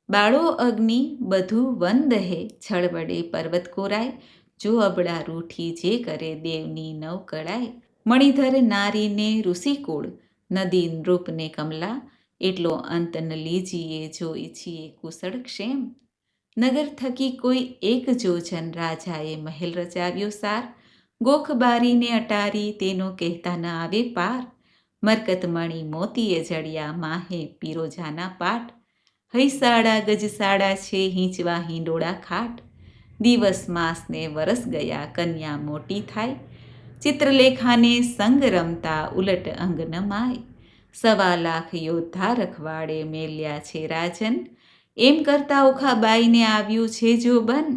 [SPEAKER 1] બાળો અગ્નિ બધું વન દહે, છળ વડે પર્વત કોરાય, જો અબળા રૂઠી જે કરે દેવની નવ કળાય. મણિધર નારીને ઋષિકુળ, નદી નૃપને કમલા, એટલો અંત ન લીજીએ જો ઈચ્છીએ કુશળ ક્ષેમ. નગર થકી કોઈ એક જોજન, રાજાએ મહેલ રચાવ્યો સાર, ગોખ બારીને અટારી, તેનો કહેતા ન આવે પાર. મરકત મણી મોતીએ જડિયા, માહે પીરોજાના પાટ. હૈસાડા ગજસાડા છે, હીંચવા હિંડોળા ખાટ. દિવસ માસને વરસ ગયા, કન્યા મોટી થાય, ચિત્રલેખાને સંગ રમતા ઉલટ અંગ ન માય. 1.25 લાખ યોદ્ધા રખવાડે મેલ્યા છે રાજન, એમ કરતા ઓખાબાઈને આવ્યું છે જો બન.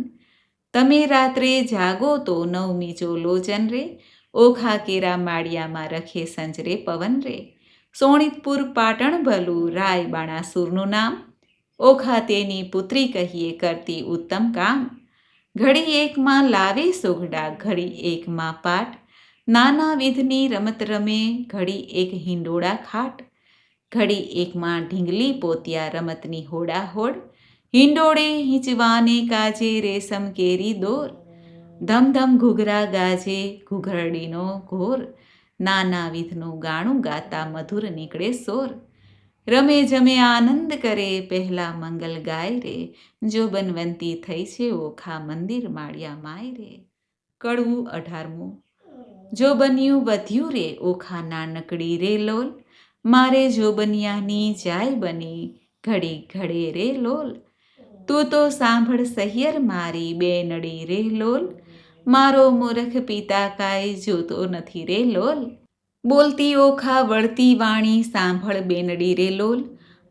[SPEAKER 1] તમે રાત્રે જાગો તો નવમી જો લોચન રે, ઓખા કેરા માળિયામાં રખે સંજરે પવન રે. સોણિતપુર પાટણ ભલું, રાય બાણાસુરનું નામ, ઓખા તેની પુત્રી કહીએ કરતી ઉત્તમ કામ. ઘડી એકમાં લાવે સોઘડા, ઘડી એકમાં પાટ, નાના વિધની રમત રમે, ઘડી એક હિંડોળા ખાટ. ઘડી એકમાં ઢીંગલી પોતિયા, રમતની હોડા હોડ, હિંડોળે હિંચવાને કાજે રેશમ કેરી દોર. ધમધમ ઘૂઘરા ગાજે, ઘૂઘરડીનો ઘોર, નાના વિધનું ગાણું ગાતા મધુર નીકળે સોર. રમે જમે આનંદ કરે, પહેલા મંગલ ગાય રે, જો બનવંતી થઈ છે ઓખા મંદિર માળિયા માય રે. કડવું 18. જો બન્યું વધ્યું રે, ઓખા નાનકડી રે લોલ, મારે જોબનિયાની જાય બની, ઘડી ઘડે રે લોલ. તું તો સાંભળ સહિયર મારી, બે નડી રે લોલ, મારો મૂરખ પિતા કાંઈ જોતો નથી રે લોલ. બોલતી ઓખા વળતી વાણી સાંભળ બેનડી રે લોલ,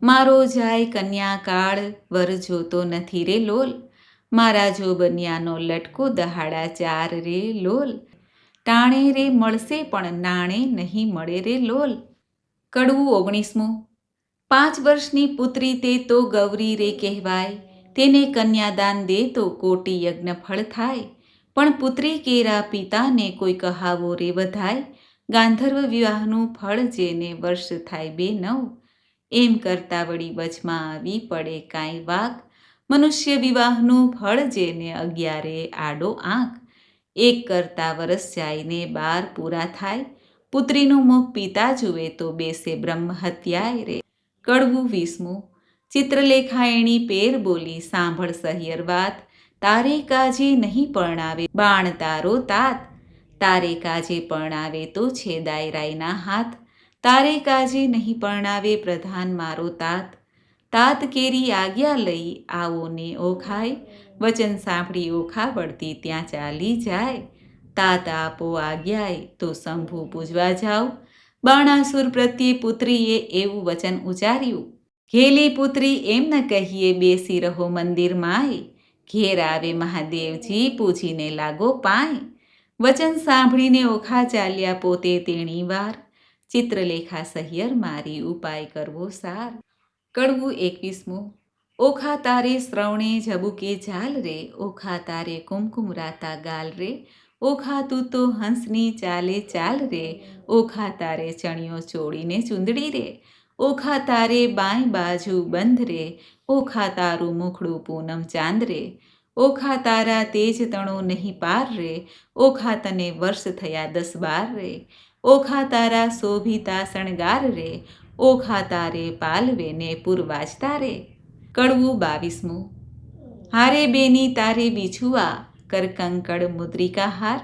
[SPEAKER 1] મારો જાય કન્યા કાળ વર જોતો નથી રે લોલ, મારા જો બન્યાનો લટકો દહાડા 4 રે લોલ, ટાણે રે મળશે પણ નાણે નહીં મળે રે લોલ. કડવું 19મું. 5 વર્ષની પુત્રી તે તો ગૌરી રે કહેવાય, તેને કન્યાદાન દે તો કોટી યજ્ઞ ફળ થાય, પણ પુત્રી કેરા પિતાને કોઈ કહાવો રે વધાય, ગાંધર્વ વિવાહનું ફળ જેને વર્ષ થાય 2 9, એમ કરતા વળી વચમાં આવી પડે કાંઈ વાગ, મનુષ્ય વિવાહનું ફળ જેને 11 આડો આંખ, એક કરતા વરસ જાયને 12 પૂરા થાય, પુત્રીનું મુખ પિતા જુએ તો બેસે બ્રહ્મ હત્યાય રે. કડવું 20મું. ચિત્રલેખા એણી પેર બોલી સાંભળ સહિયર વાત, તારે કાજે નહીં પરણાવે બાણ તારો તાત, તારે કાજે પરણાવે તો છેદાય રાયના હાથ, તારે કાજે નહીં પરણાવે પ્રધાન મારો તાત, તાત કેરી આજ્ઞા લઈ આવો ને ઓખાય, વચન સાંભળી ઓખા વળતી ત્યાં ચાલી જાય, તાત આપો આજ્ઞાય તો શંભુ પૂજવા જાઓ. બાણાસુર પ્રત્યે પુત્રીએ એવું વચન ઉચ્ચાર્યું, ઘેલી પુત્રી એમ ન કહીએ બેસી રહો મંદિરમાંય, ઘેર આવે મહાદેવજી પૂજીને લાગો પાય. વચન સાંભળીને ઓખા ચાલ્યા પોતે તેણી વાર, ચિત્રલેખા સહિયર મારી ઉપાય કરવો સાર. કડવું 21મું. ઓખા તારે શ્રવણે ઝબુકે ઝાલ રે, ઓખા તારે કુમકુમ રાતા ગાલ રે, ઓખા તું તો હંસની ચાલે ચાલ રે, ઓખા તારે ચણિયો ચોળીને ચૂંદડી રે, ઓખા તારે બાંય બાજુ બંધ રે, ઓખા તારું મુખડું પૂનમ ચાંદ રે, ઓખા તારા તેજ તણો નહીં પાર રે, ઓખા તને વર્ષ થયા 10 12 રે, ઓખા તારા શોભિતા શણગાર રે, ઓખા તારે પાલવે ને પૂરવાજતા રે. કડવું 22મું. હારે બેની તારે બીછુઆ, કર કંકડ મુદ્રિકા હાર,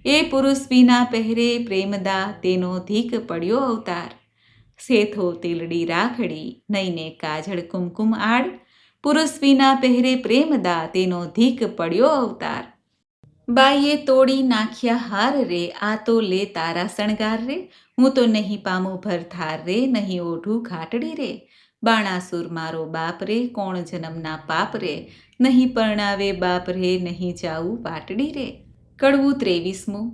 [SPEAKER 1] એ પુરુષ વિના પહેરે પ્રેમદા તેનો ધીક પડ્યો અવતાર, શેથો તીલડી રાખડી નઈને કાજળ કુમકુમ આડ, પુરુષ વિના પહેરે પ્રેમદા તેનો ધીક પડ્યો અવતાર. બાઈએ તોડી નાખ્યા હાર રે, આ તો લે તારા શણગાર રે, હું તો નહીં પામું ભરથાર રે, નહીં ઓઢું ખાટડી રે, બાણાસુર મારો બાપ રે, કોણ જન્મના પાપ રે, નહીં પરણાવે બાપ રે, નહીં જાવું પાટડી રે. કડવું 23મું.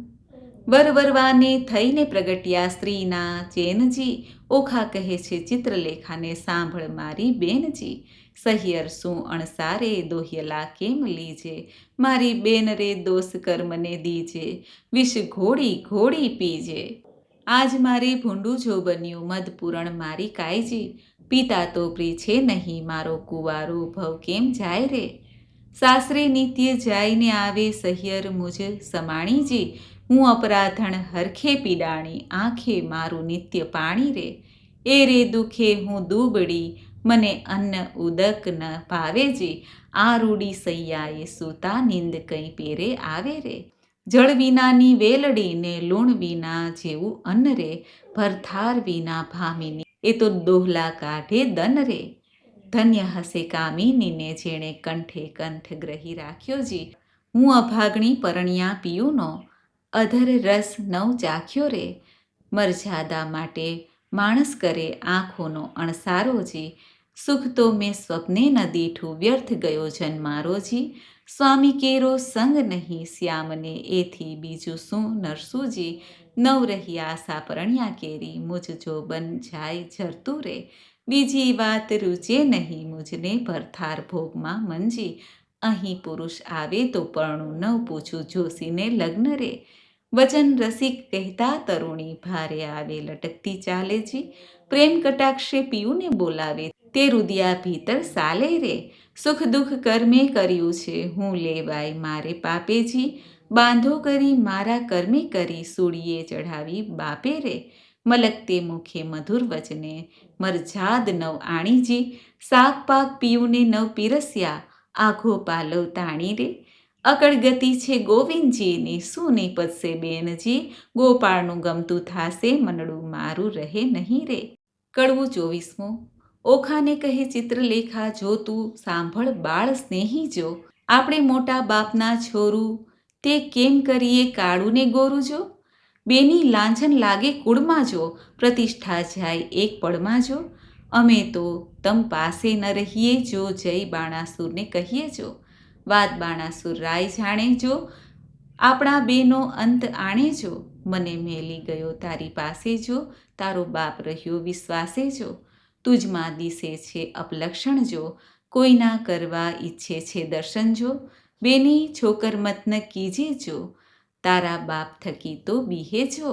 [SPEAKER 1] વરવરવાને થઈને પ્રગટ્યા સ્ત્રીના ચેનજી, ઓખા કહે છે ચિત્રલેખાને સાંભળ મારી બેનજી, સહિયર શું અણસારે દોહ્યલા કેમ લીજે, મારી બેન રે દોષ કર્મને દીજે, વિષ ઘોડી ઘોડી પીજે. આજ મારે ભૂંડું જો બન્યું મદ પૂરણ મારી કાયજી, પિતા તો પ્રી છે નહીં મારો કુંવારો ભવ કેમ જાય રે, સાસરે નિત્ય જાયને આવે સહિયર મુજ સમાણીજી, હું અપરાધણ હરખે પીડાણી આંખે મારું નિત્ય પાણી રે, એ રે દુખે હું દુબળી મને અન્ન ઉદક ન ભાવેજી, આ રૂડી સૈયાએ સૂતા નિંદ કંઈ પેરે આવે રે, જળ વિનાની વેલડી ને લૂણ વિના જેવું અન્ન રે, ભરથાર વિના ભામિની એ તો દોહલા કાઢે દન રે, ધન્ય હશે કામિનીને જેણે કંઠે કંઠ ગ્રહી રાખ્યો જી, હું અભાગણી પરણ્યા પીયુંનો અધર રસ નવ ચાખ્યો રે, મરજાદા માટે માણસ કરે આંખોનો અણસારો જી, સુખ તો મેં સ્વપ્ને ન દીઠું વ્યર્થ ગયો જન્મારો જી, સ્વામી કેરો સંગ નહીં શ્યામને એથી બીજું શું નરસુજી, નવ રહી આશા પરણ્યા કેરી મુજ જો બન જાય ઝરતું રે, બીજી વાત રૂચે નહીં મુજને ભરથાર ભોગમાં મંજી, અહીં પુરુષ આવે તો પરણું ન પૂછું જોશીને લગ્ન રે, વચન રસિક કહેતા તરુણી ભારે આવે લટકતી ચાલે જી, પ્રેમ કટાક્ષે પીયુંને બોલાવે તે રુદિયા ભીતર સાલે રે, સુખ દુઃખ કર્મે કર્યું છે હું લેવાય મારે પાપેજી, બાંધો કરી મારા કર્મે કરી સૂડીએ ચઢાવી બાપે રે, મલકતે મુખે મધુર વચને મરજાદ નવ આણીજી, શાક પાક પીયુંને નવ પીરસ્યા આઘો પાલવ તાણી રે, અકળ ગતિ છે ગોવિંદજીની શું નિપજશે બેનજી, ગોપાળનું ગમતું થાશે મનડું મારું રહે નહીં રે. કડવું 24મું. ઓખાને કહે ચિત્રલેખા જો તું સાંભળ બાળ સ્નેહી જો, આપણે મોટા બાપના છોરું તે કેમ કરીએ કાળું ને ગોરું જો, બેની લાંછન લાગે કુળમાં જો, પ્રતિષ્ઠા જાય એક પળમાં જો. અમે તો તમ પાસે ન રહીએ જો, જય બાણાસુરને કહીએ જો. વાત બાણાસુર રાય જાણે જો, આપણા બેનો અંત આણે જો. મને મેલી ગયો તારી પાસે જો, તારો બાપ રહ્યો વિશ્વાસે જો. તુજમાં દિશે છે અપલક્ષણ જો, કોઈના કરવા ઈચ્છે છે દર્શન જો. બેની છોકર મત ન કીજે જો, તારા બાપ થકી તો બીહે જો.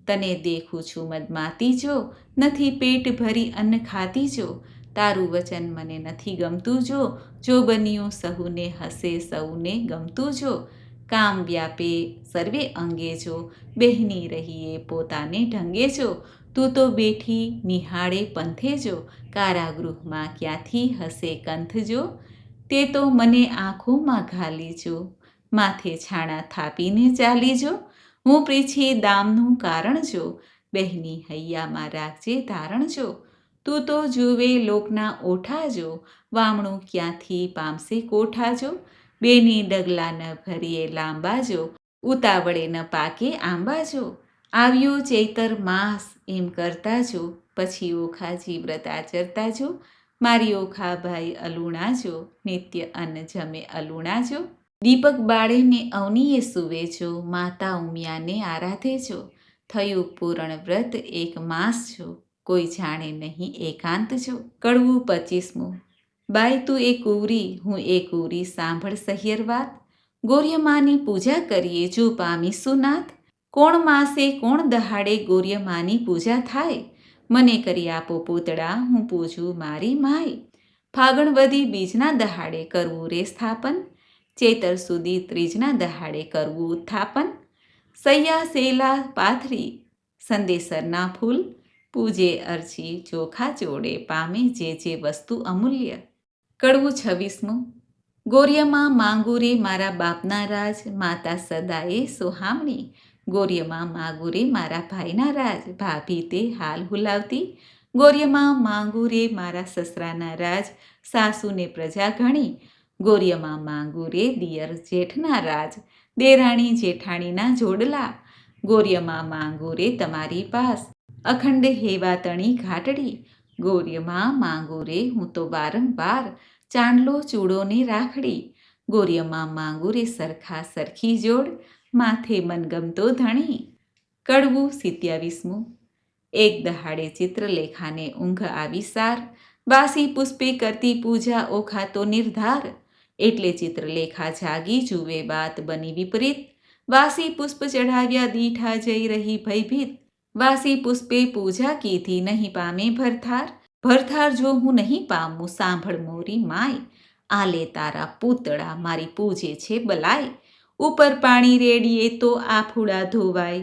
[SPEAKER 1] તને દેખું છું મદમાતી જો, નથી પેટ ભરી અન્ન ખાતી જો. તારું વચન મને નથી ગમતું જો, જો બન્યું સહુને હસે સૌને ગમતું જો. કામ વ્યાપે સર્વે અંગે જો, બેહની રહીએ પોતાને ઢંગે જો. તું તો બેઠી નિહાળે પંથે જો, કારાગૃહમાં ક્યાંથી હસે કંથ જો. તે તો મને આંખોમાં ઘાલી જો, માથે છાણા થાપીને ચાલી જો. હું પ્રીછી દામનું કારણ જો, બહેની હૈયામાં રાખજે ધારણ જો. તું તો જુએ લોકના ઓઠા જો, વામણું ક્યાંથી પામશે કોઠા જો. બેની ડગલા ન ભરીએ લાંબા જો, ઉતાવળે ન પાકે આંબા જો. આવ્યો ચૈતર માસ એમ કરતા જો, પછી ઓખાજી વ્રત આચરતા જો. મારી ઓખા ભાઈ અલુણા જો, નિત્ય અન્ન જમે અલુણા જો. દીપક બાળે ને અવનીએ સુવે જો, માતા ઉમિયાને આરાધે જો. થયું પૂરણ વ્રત એક માસ જો, કોઈ જાણે નહીં એકાંત જો. કડવું 25મું. બાઈ તું એ કુંવરી, હું એ કુંવરી, સાંભળ સહિયર વાત. ગોર્યમાની પૂજા કરીએ જો પામીશું નાથ. કોણ માસે કોણ દહાડે ગોર્યમાની પૂજા થાય. મને કરી આપો પૂતળા, હું પૂજું મારી માય. ફાગણ વધી બીજના દહાડે કરવું રે સ્થાપન, ચૈતર સુધી ત્રીજના દહાડે કરવું ઉત્થાપન. સૈયા સેલા પાથરી સંદેસરના ફૂલ, પૂજે અરજી ચોખા જોડે, પામે જે જે વસ્તુ અમૂલ્ય. કડવું 26મું. ગોર્યમાં માંગુ રે મારા બાપના રાજ, માતા સદાએ સોહામણી. ગોર્યમાં માંગુ રે મારા ભાઈના રાજ, ભાભી તે હાલ હુલાવતી. ગોર્યમાં માંગુ રે મારા સસરાના રાજ, સાસુને પ્રજા ઘણી. ગોર્યમાં માંગુ રે દિયર જેઠના રાજ, દેરાણી જેઠાણીના જોડલા. ગોર્યમાં માંગુ રે તમારી પાસ, અખંડ હેવાતણી ઘાટડી. ગોર્યમાં માંગુ રે હું તો વારંવાર, ચાંદલો ચૂડોને રાખડી. ગોર્યમાં માંગુ રે સરખા સરખી જોડ, માથે મનગમતો ધણી. કડવું 27મું. એક દહાડે ચિત્રલેખાને ઊંઘ આવી સાર, વાસી પુષ્પે કરતી પૂજા ઓખાતો નિર્ધાર. એટલે ચિત્રલેખા જાગી જુએ વાત બની વિપરીત, વાસી પુષ્પ ચઢાવ્યા દીઠા જઈ રહી ભયભીત. વાસી પુષ્પે પૂજા કીધી નહીં પામે ભરથાર, ભરથાર જો હું નહીં પામું સાંભળ મોરી માય. આલે તારા પૂતળા મારી પૂજે છે બલાય, ઉપર પાણી રેડીએ તો આફુડા ધોવાય,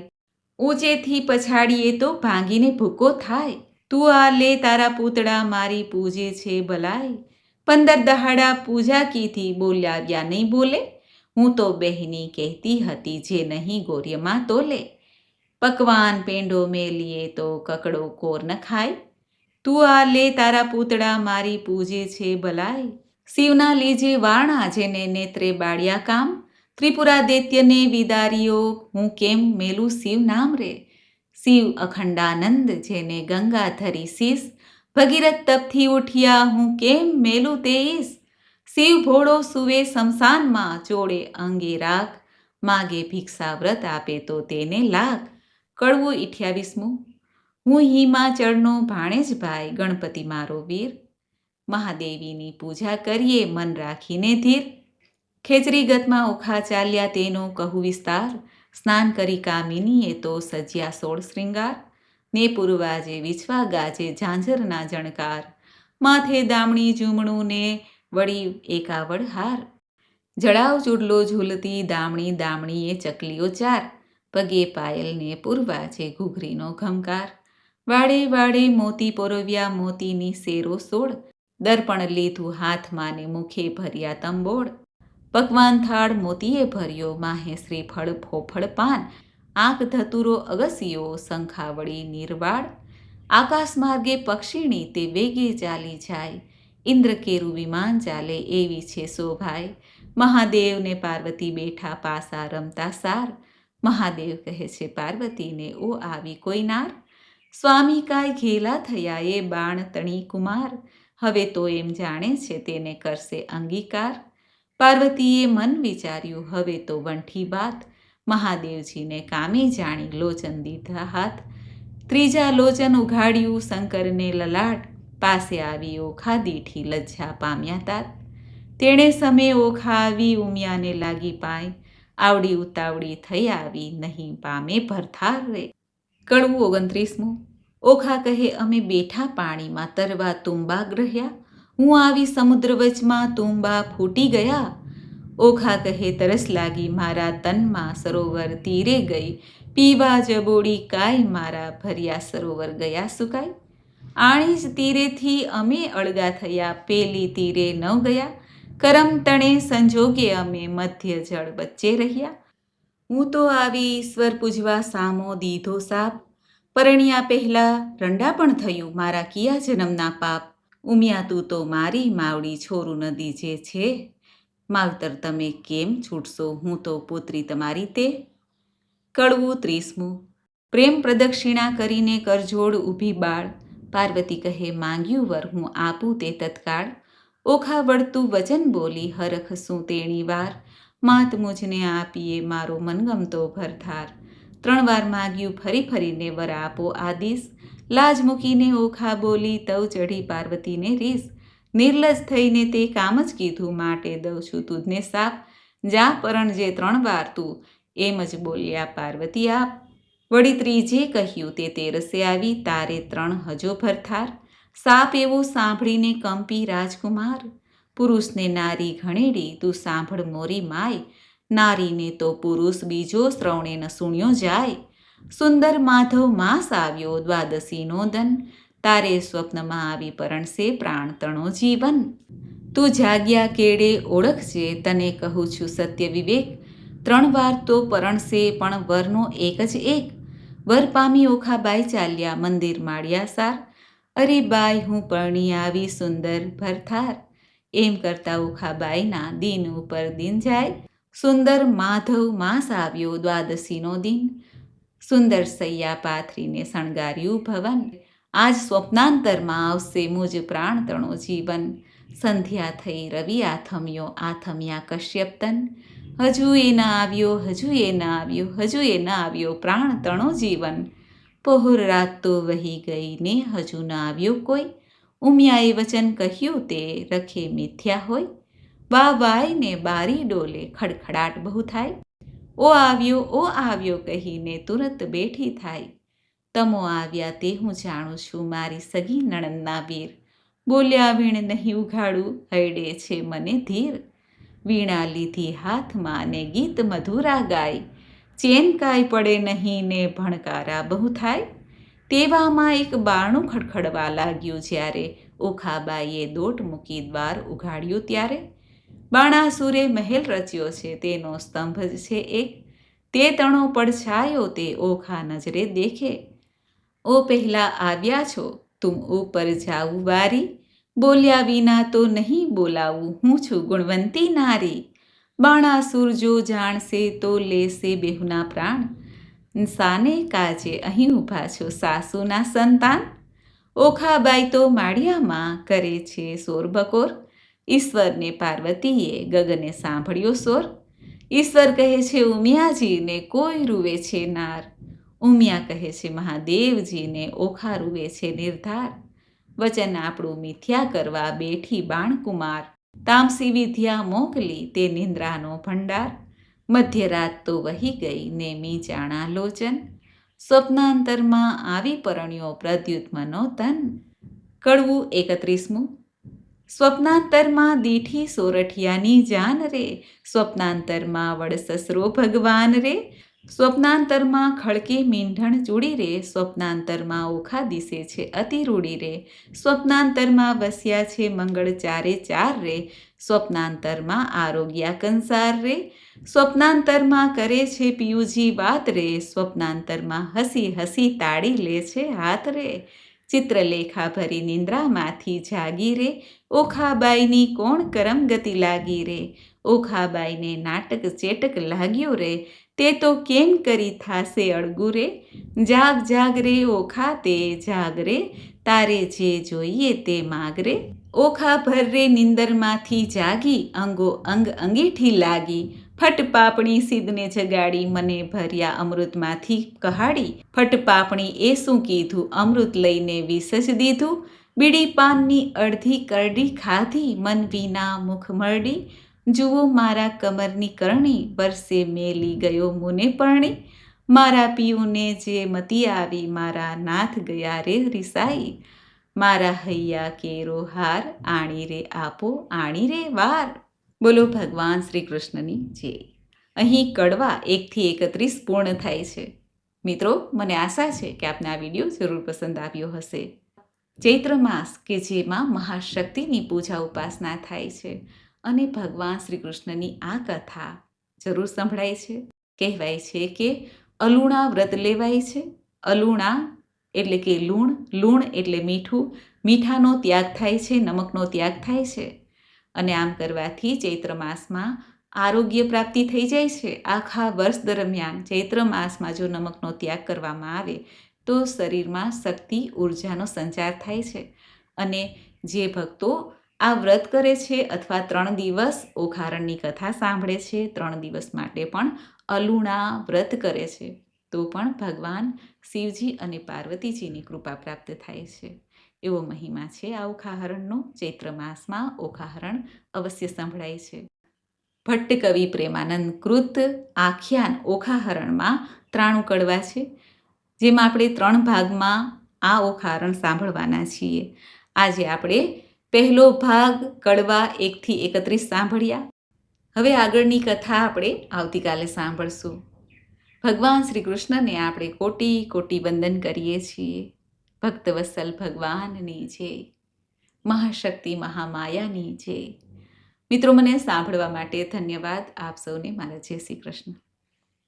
[SPEAKER 1] ઊંચેથી પછાડીએ તો ભાંગીને ભૂકો થાય. તું આ લે તારા પૂતળા મારી પૂજે છે ભલાય. 15 દહાડા પૂજા કીધી બોલ્યા નહીં બોલે, હું તો બહેની કહેતી હતી જે નહીં ગોર્યમાં તોલે. પકવાન પેંડો મેલીએ તો કકડો કોર ન ખાય, તું આ લે તારા પૂતળા મારી પૂજે છે ભલાય. શિવના લેજે વારણા જેને નેત્રે બાળ્યા કામ, ત્રિપુરા દૈત્યને વિદારીઓ હું કેમ મેલું શિવ નામ રે. શિવ અખંડાનંદ જેને ગંગા ધરી શીશ, ભગીરથ તપથી ઉઠ્યા હું કેમ મેલું તે ઈશ. શિવ ભોળો સુવે શમશાનમાં, ચોળે અંગે રાખ, માગે ભિક્ષા વ્રત આપે તો તેને લાખ. કડવું 28મું. હું હિમાચળનો ભાણેજ ભાઈ, ગણપતિ મારો વીર. મહાદેવીની પૂજા કરીએ મન રાખીને ધીર. ખેચરી ગતમાં ઓખા ચાલ્યા તેનો કહું વિસ્તાર, સ્નાન કરી કામિનીએ તો સજ્યા 16 શ્રૃંગાર. ને પૂર્વાજે વિછવા ગાજે ઝાંઝરના જણકાર, માથે દામણી ઝૂમણું ને વળી એકાવડ હાર. જડાવ ચૂડલો ઝૂલતી દામણી, દામણીએ ચકલીઓ 4, પગે પાયલ ને પૂર્વાજે ઘૂઘરીનો ઘમકાર. વાડે વાડે મોતી પોરવ્યા મોતીની શેરો 16, દર્પણ લીધું હાથમાં ને મુખે ભર્યા તંબોળ. પકવાન થાળ મોતીએ ભર્યો, માહે શ્રીફળ ફોફળ પાન, આંખ ધતુરો અગસિયો, શંખાવળી નિર્વાળ. આકાશ માર્ગે પક્ષીણી તે વેગે ચાલી જાય, ઇન્દ્ર કેરું વિમાન ચાલે એવી છે શોભાય. મહાદેવ ને પાર્વતી બેઠા પાસા રમતા સાર, મહાદેવ કહે છે પાર્વતીને, ઓ આવી કોઈ નાર? સ્વામી કાય ઘેલા થયા એ બાણ તણી કુમાર, હવે તો એમ જાણે છે તેને કરશે અંગીકાર. પાર્વતીએ મન વિચાર્યું હવે તો વંઠી બાત, મહાદેવજીને કામે જાણી લોચન દીધા હાથ. ત્રીજા લોચન ઉઘાડ્યું શંકરને લલાટ, પાસે આવી ઓખા દીઠી લજ્જા પામ્યા તાત. તેણે સમે ઓખા આવી ઉમિયાને લાગી પાય, આવડી ઉતાવળી થઈ આવી નહીં પામે ભરથાર રે. કડવું 29મું. ઓખા કહે અમે બેઠા પાણીમાં તરવા તુંબા ગ્રહ્યા, હું આવી સમુદ્ર વચમાં તુંબા ફૂટી ગયા. ઓખા કહે તરસ લાગી મારા તનમાં, સરોવર તીરે ગઈ પીવા જબોડી કાય, મારા ભર્યા સરોવર ગયા સુકાય. આણી જ તીરેથી અમે અળગા થયા, પેલી તીરે ન ગયા, કરમ તણે સંજોગે અમે મધ્ય જળ વચ્ચે રહ્યા. હું તો આવી ઈશ્વર પૂજવા સામો દીધો સાપ, પરણ્યા પહેલા રંડા પણ થયું મારા કિયા જન્મના પાપ. ઉમિયા તું તો મારી માવડી છોરું નદી જે છે, માવતર તમે કેમ છૂટશો હું તો પુત્રી તમારી તે. કડવું 30મું. પ્રેમ પ્રદક્ષિણા કરીને કરજોડ ઊભી બાળ, પાર્વતી કહે માંગ્યું વર હું આપું તે તત્કાળ. ઓખા વળતું વચન બોલી હરખ શું તેણી વાર, માત મુજને આપીએ મારો મનગમતો ભરથાર. 3 વાર માગ્યું ફરી ફરીને વર આપો આદિશ, લાજ મૂકીને ઓખા બોલી તવ ચઢી પાર્વતીને રીસ. નિર્લજ થઈને તે કામ જ કીધું માટે દઉં છું તુજને સાપ, જા પરણજે 3 વાર તું એમ જ બોલ્યા પાર્વતી આપ. વળી ત્રીજે કહ્યું તે તેરસે આવી તારે 3 હજો ભરથાર. સાપ એવું સાંભળીને કંપી રાજકુમાર, પુરુષને નારી ઘણેડી તું સાંભળ મોરી માય, નારીને તો પુરુષ બીજો શ્રવણે ન સુણ્યો જાય. સુંદર માધવ માસ આવ્યો દ્વાદશીનો દન, તારે સ્વપ્નમાં આવી પરણશે પ્રાણ તણો જીવન. તું જાગ્યા કેડે ઓળખજે તને કહું છું સત્ય વિવેક, 3 વાર તો પરણશે પણ વરનો એક જ એક. વર પામી ઓખાબાઈ ચાલ્યા મંદિર માળ્યા સાર, અરે બાઈ હું પરણી આવી સુંદર ભરથાર. એમ કરતા ઓખાબાઈના દિન ઉપર દિન જાય, સુંદર માધવ માસ આવ્યો દ્વાદશીનો દિન. સુંદર સૈયા પાથરીને શણગાર્યું ભવન, આજ સ્વપ્નાંતરમાં આવશે મુજ પ્રાણ તણો જીવન. સંધ્યા થઈ રવિ આથમ્યો આથમ્યા કશ્યપતન, હજુ એ ના આવ્યો હજુ એ ના આવ્યો હજુ એ ના આવ્યો પ્રાણ તણો જીવન. પહોર રાત તો વહી ગઈ ને હજુ ના આવ્યો કોઈ, ઉમિયાએ વચન કહ્યું તે રખે મિથ્યા હોય. બા બાય ને બારી ડોલે ખડખડાટ બહુ થાય, ઓ આવ્યો કહીને તુરત બેઠી થાય. તમો આવ્યા તે હું જાણું છું મારી સગી નણંદના વીર, બોલ્યા વીણ નહીં ઉઘાડું હૈડે છે મને ધીર. વીણા લીધી હાથમાં ને ગીત મધુરા ગાય, ચેન કાંઈ પડે નહીં ને ભણકારા બહુ થાય. તેવામાં એક બારણું ખડખડવા લાગ્યું જ્યારે, ઓખાબાઈએ દોટ મૂકી દ્વાર ઉઘાડ્યું ત્યારે. બાણાસુરે મહેલ રચ્યો છે તેનો સ્તંભ જ છે એક, તે તણો પડછાયો તે ઓખા નજરે દેખે. ઓ પહેલા આવ્યા છો તુમ ઉપર જાવું વારી, બોલ્યા વિના તો નહીં બોલાવું હું છું ગુણવંતી નારી. બાણાસુર જો જાણશે તો લેશે બેહુના પ્રાણ, સાને કાજે અહીં ઊભા છો સાસુના સંતાન. ઓખાબાઈ તો માળિયામાં કરે છે સોર બકોર, ઈશ્વરને પાર્વતીએ ગગને સાંભળ્યો સોર. ઈશ્વર કહે છે ઉમિયાજીને કોઈ રૂવે છે નાર, ઉમિયા કહે છે મહાદેવજીને ઓખા રૂવે છે નિર્ધાર. વચન આપણું મિથ્યા કરવા બેઠી બાણકુમાર, તામસી વિદ્યા મોકલી તે નિંદ્રાનો ભંડાર. મધ્યરાત તો વહી ગઈ ને મીચાણા લોચન, સ્વપ્નાંતરમાં આવી પરણ્યો પ્રદ્યુત્મનો તન. કડવું 31મું. સ્વપ્નાંતરમાં દીઠી સોરઠિયાની જાન રે, સ્વપ્નાંતરમાં વડસસરો ભગવાન રે. સ્વપ્નાંતરમાં ખડકે મીંઢણ ચૂડી રે, સ્વપ્નાંતરમાં ઓખા દિશે છે અતિ રૂડી રે. સ્વપ્નાંતરમાં વસ્યા છે મંગળ ચારે ચાર રે, સ્વપ્નાંતરમાં આરોગ્યા કંસાર રે. સ્વપ્નાંતરમાં કરે છે પિયુજી વાત રે, સ્વપ્નાંતરમાં હસી હસી તાળી લે છે હાથ રે. ચિત્રલેખા ભરી નિંદ્રામાંથી જાગી રે, ઓખાબાઈની કોણ કરમ ગતિ લાગી રે. ઓખાબાઈને નાટક ચેટક લાગ્યો રે, તે તો કેમ કરી થાશે અળગું રે? જાગ જાગ રે ઓખા તે જાગ રે, તારે જે જોઈએ તે માગ રે. ઓખા ભર રે નિંદરમાંથી જાગી, અંગો અંગ અંગીઠી લાગી. ફટ પાપણી સીધને જગાડી, મને ભર્યા અમૃતમાંથી કહાડી. ફટ પાપણી એ શું કીધું, અમૃત લઈને વિષ જ દીધું. બીડી પાનની અડધી કરડી ખાધી, મન વિના મુખ મરડી. જુઓ મારા કમરની કરણી, વર્ષે મેલી ગયો મુને પરણી. મારા પિયુને જે મતી આવી, મારા નાથ ગયા રે રિસાઈ. મારા હૈયા કેરો હાર, આણી રે આપો આણી રે વાર. બોલો ભગવાન શ્રી કૃષ્ણની જય. અહીં કડવા 1 થી 31 પૂર્ણ થાય છે. મિત્રો, મને આશા છે કે આપને આ વિડીયો જરૂર પસંદ આવ્યો હશે. ચૈત્ર માસ કે જેમાં મહાશક્તિની પૂજા ઉપાસના થાય છે અને ભગવાન શ્રી કૃષ્ણની આ કથા જરૂર સંભળાય છે. કહેવાય છે કે અલુણા વ્રત લેવાય છે. અલુણા એટલે કે લૂણ, લૂણ એટલે મીઠું, મીઠાનો ત્યાગ થાય છે, નમકનો ત્યાગ થાય છે. અને આમ કરવાથી ચૈત્ર માસમાં આરોગ્ય પ્રાપ્તિ થઈ જાય છે. આખા વર્ષ દરમિયાન ચૈત્ર માસમાં જો નમકનો ત્યાગ કરવામાં આવે તો શરીરમાં શક્તિ, ઉર્જાનો સંચાર થાય છે. અને જે ભક્તો આ વ્રત કરે છે અથવા 3 દિવસ ઓખારણની કથા સાંભળે છે, 3 દિવસ માટે પણ અલુણા વ્રત કરે છે, તો પણ ભગવાન શિવજી અને પાર્વતીજીની કૃપા પ્રાપ્ત થાય છે. એવો મહિમા છે આ ઓખાહરણનો. ચૈત્ર માસમાં ઓખાહરણ અવશ્ય સંભળાય છે. ભટ્ટ કવિ પ્રેમાનંદ કૃત આખ્યાન ઓખાહરણમાં 93 કડવા છે, જેમાં આપણે 3 ભાગમાં આ ઓખાહરણ સાંભળવાના છીએ. આજે આપણે પહેલો ભાગ કડવા 1 થી 31 સાંભળ્યા. હવે આગળની કથા આપણે આવતીકાલે સાંભળશું. ભગવાન શ્રી કૃષ્ણને આપણે કોટી કોટી વંદન કરીએ છીએ. ભક્તવત્સલ ભગવાનની જય. મહાશક્તિ મહામાયાની જય. મિત્રો, મને સાંભળવા માટે ધન્યવાદ. આપ સૌને મારા જય શ્રી કૃષ્ણ.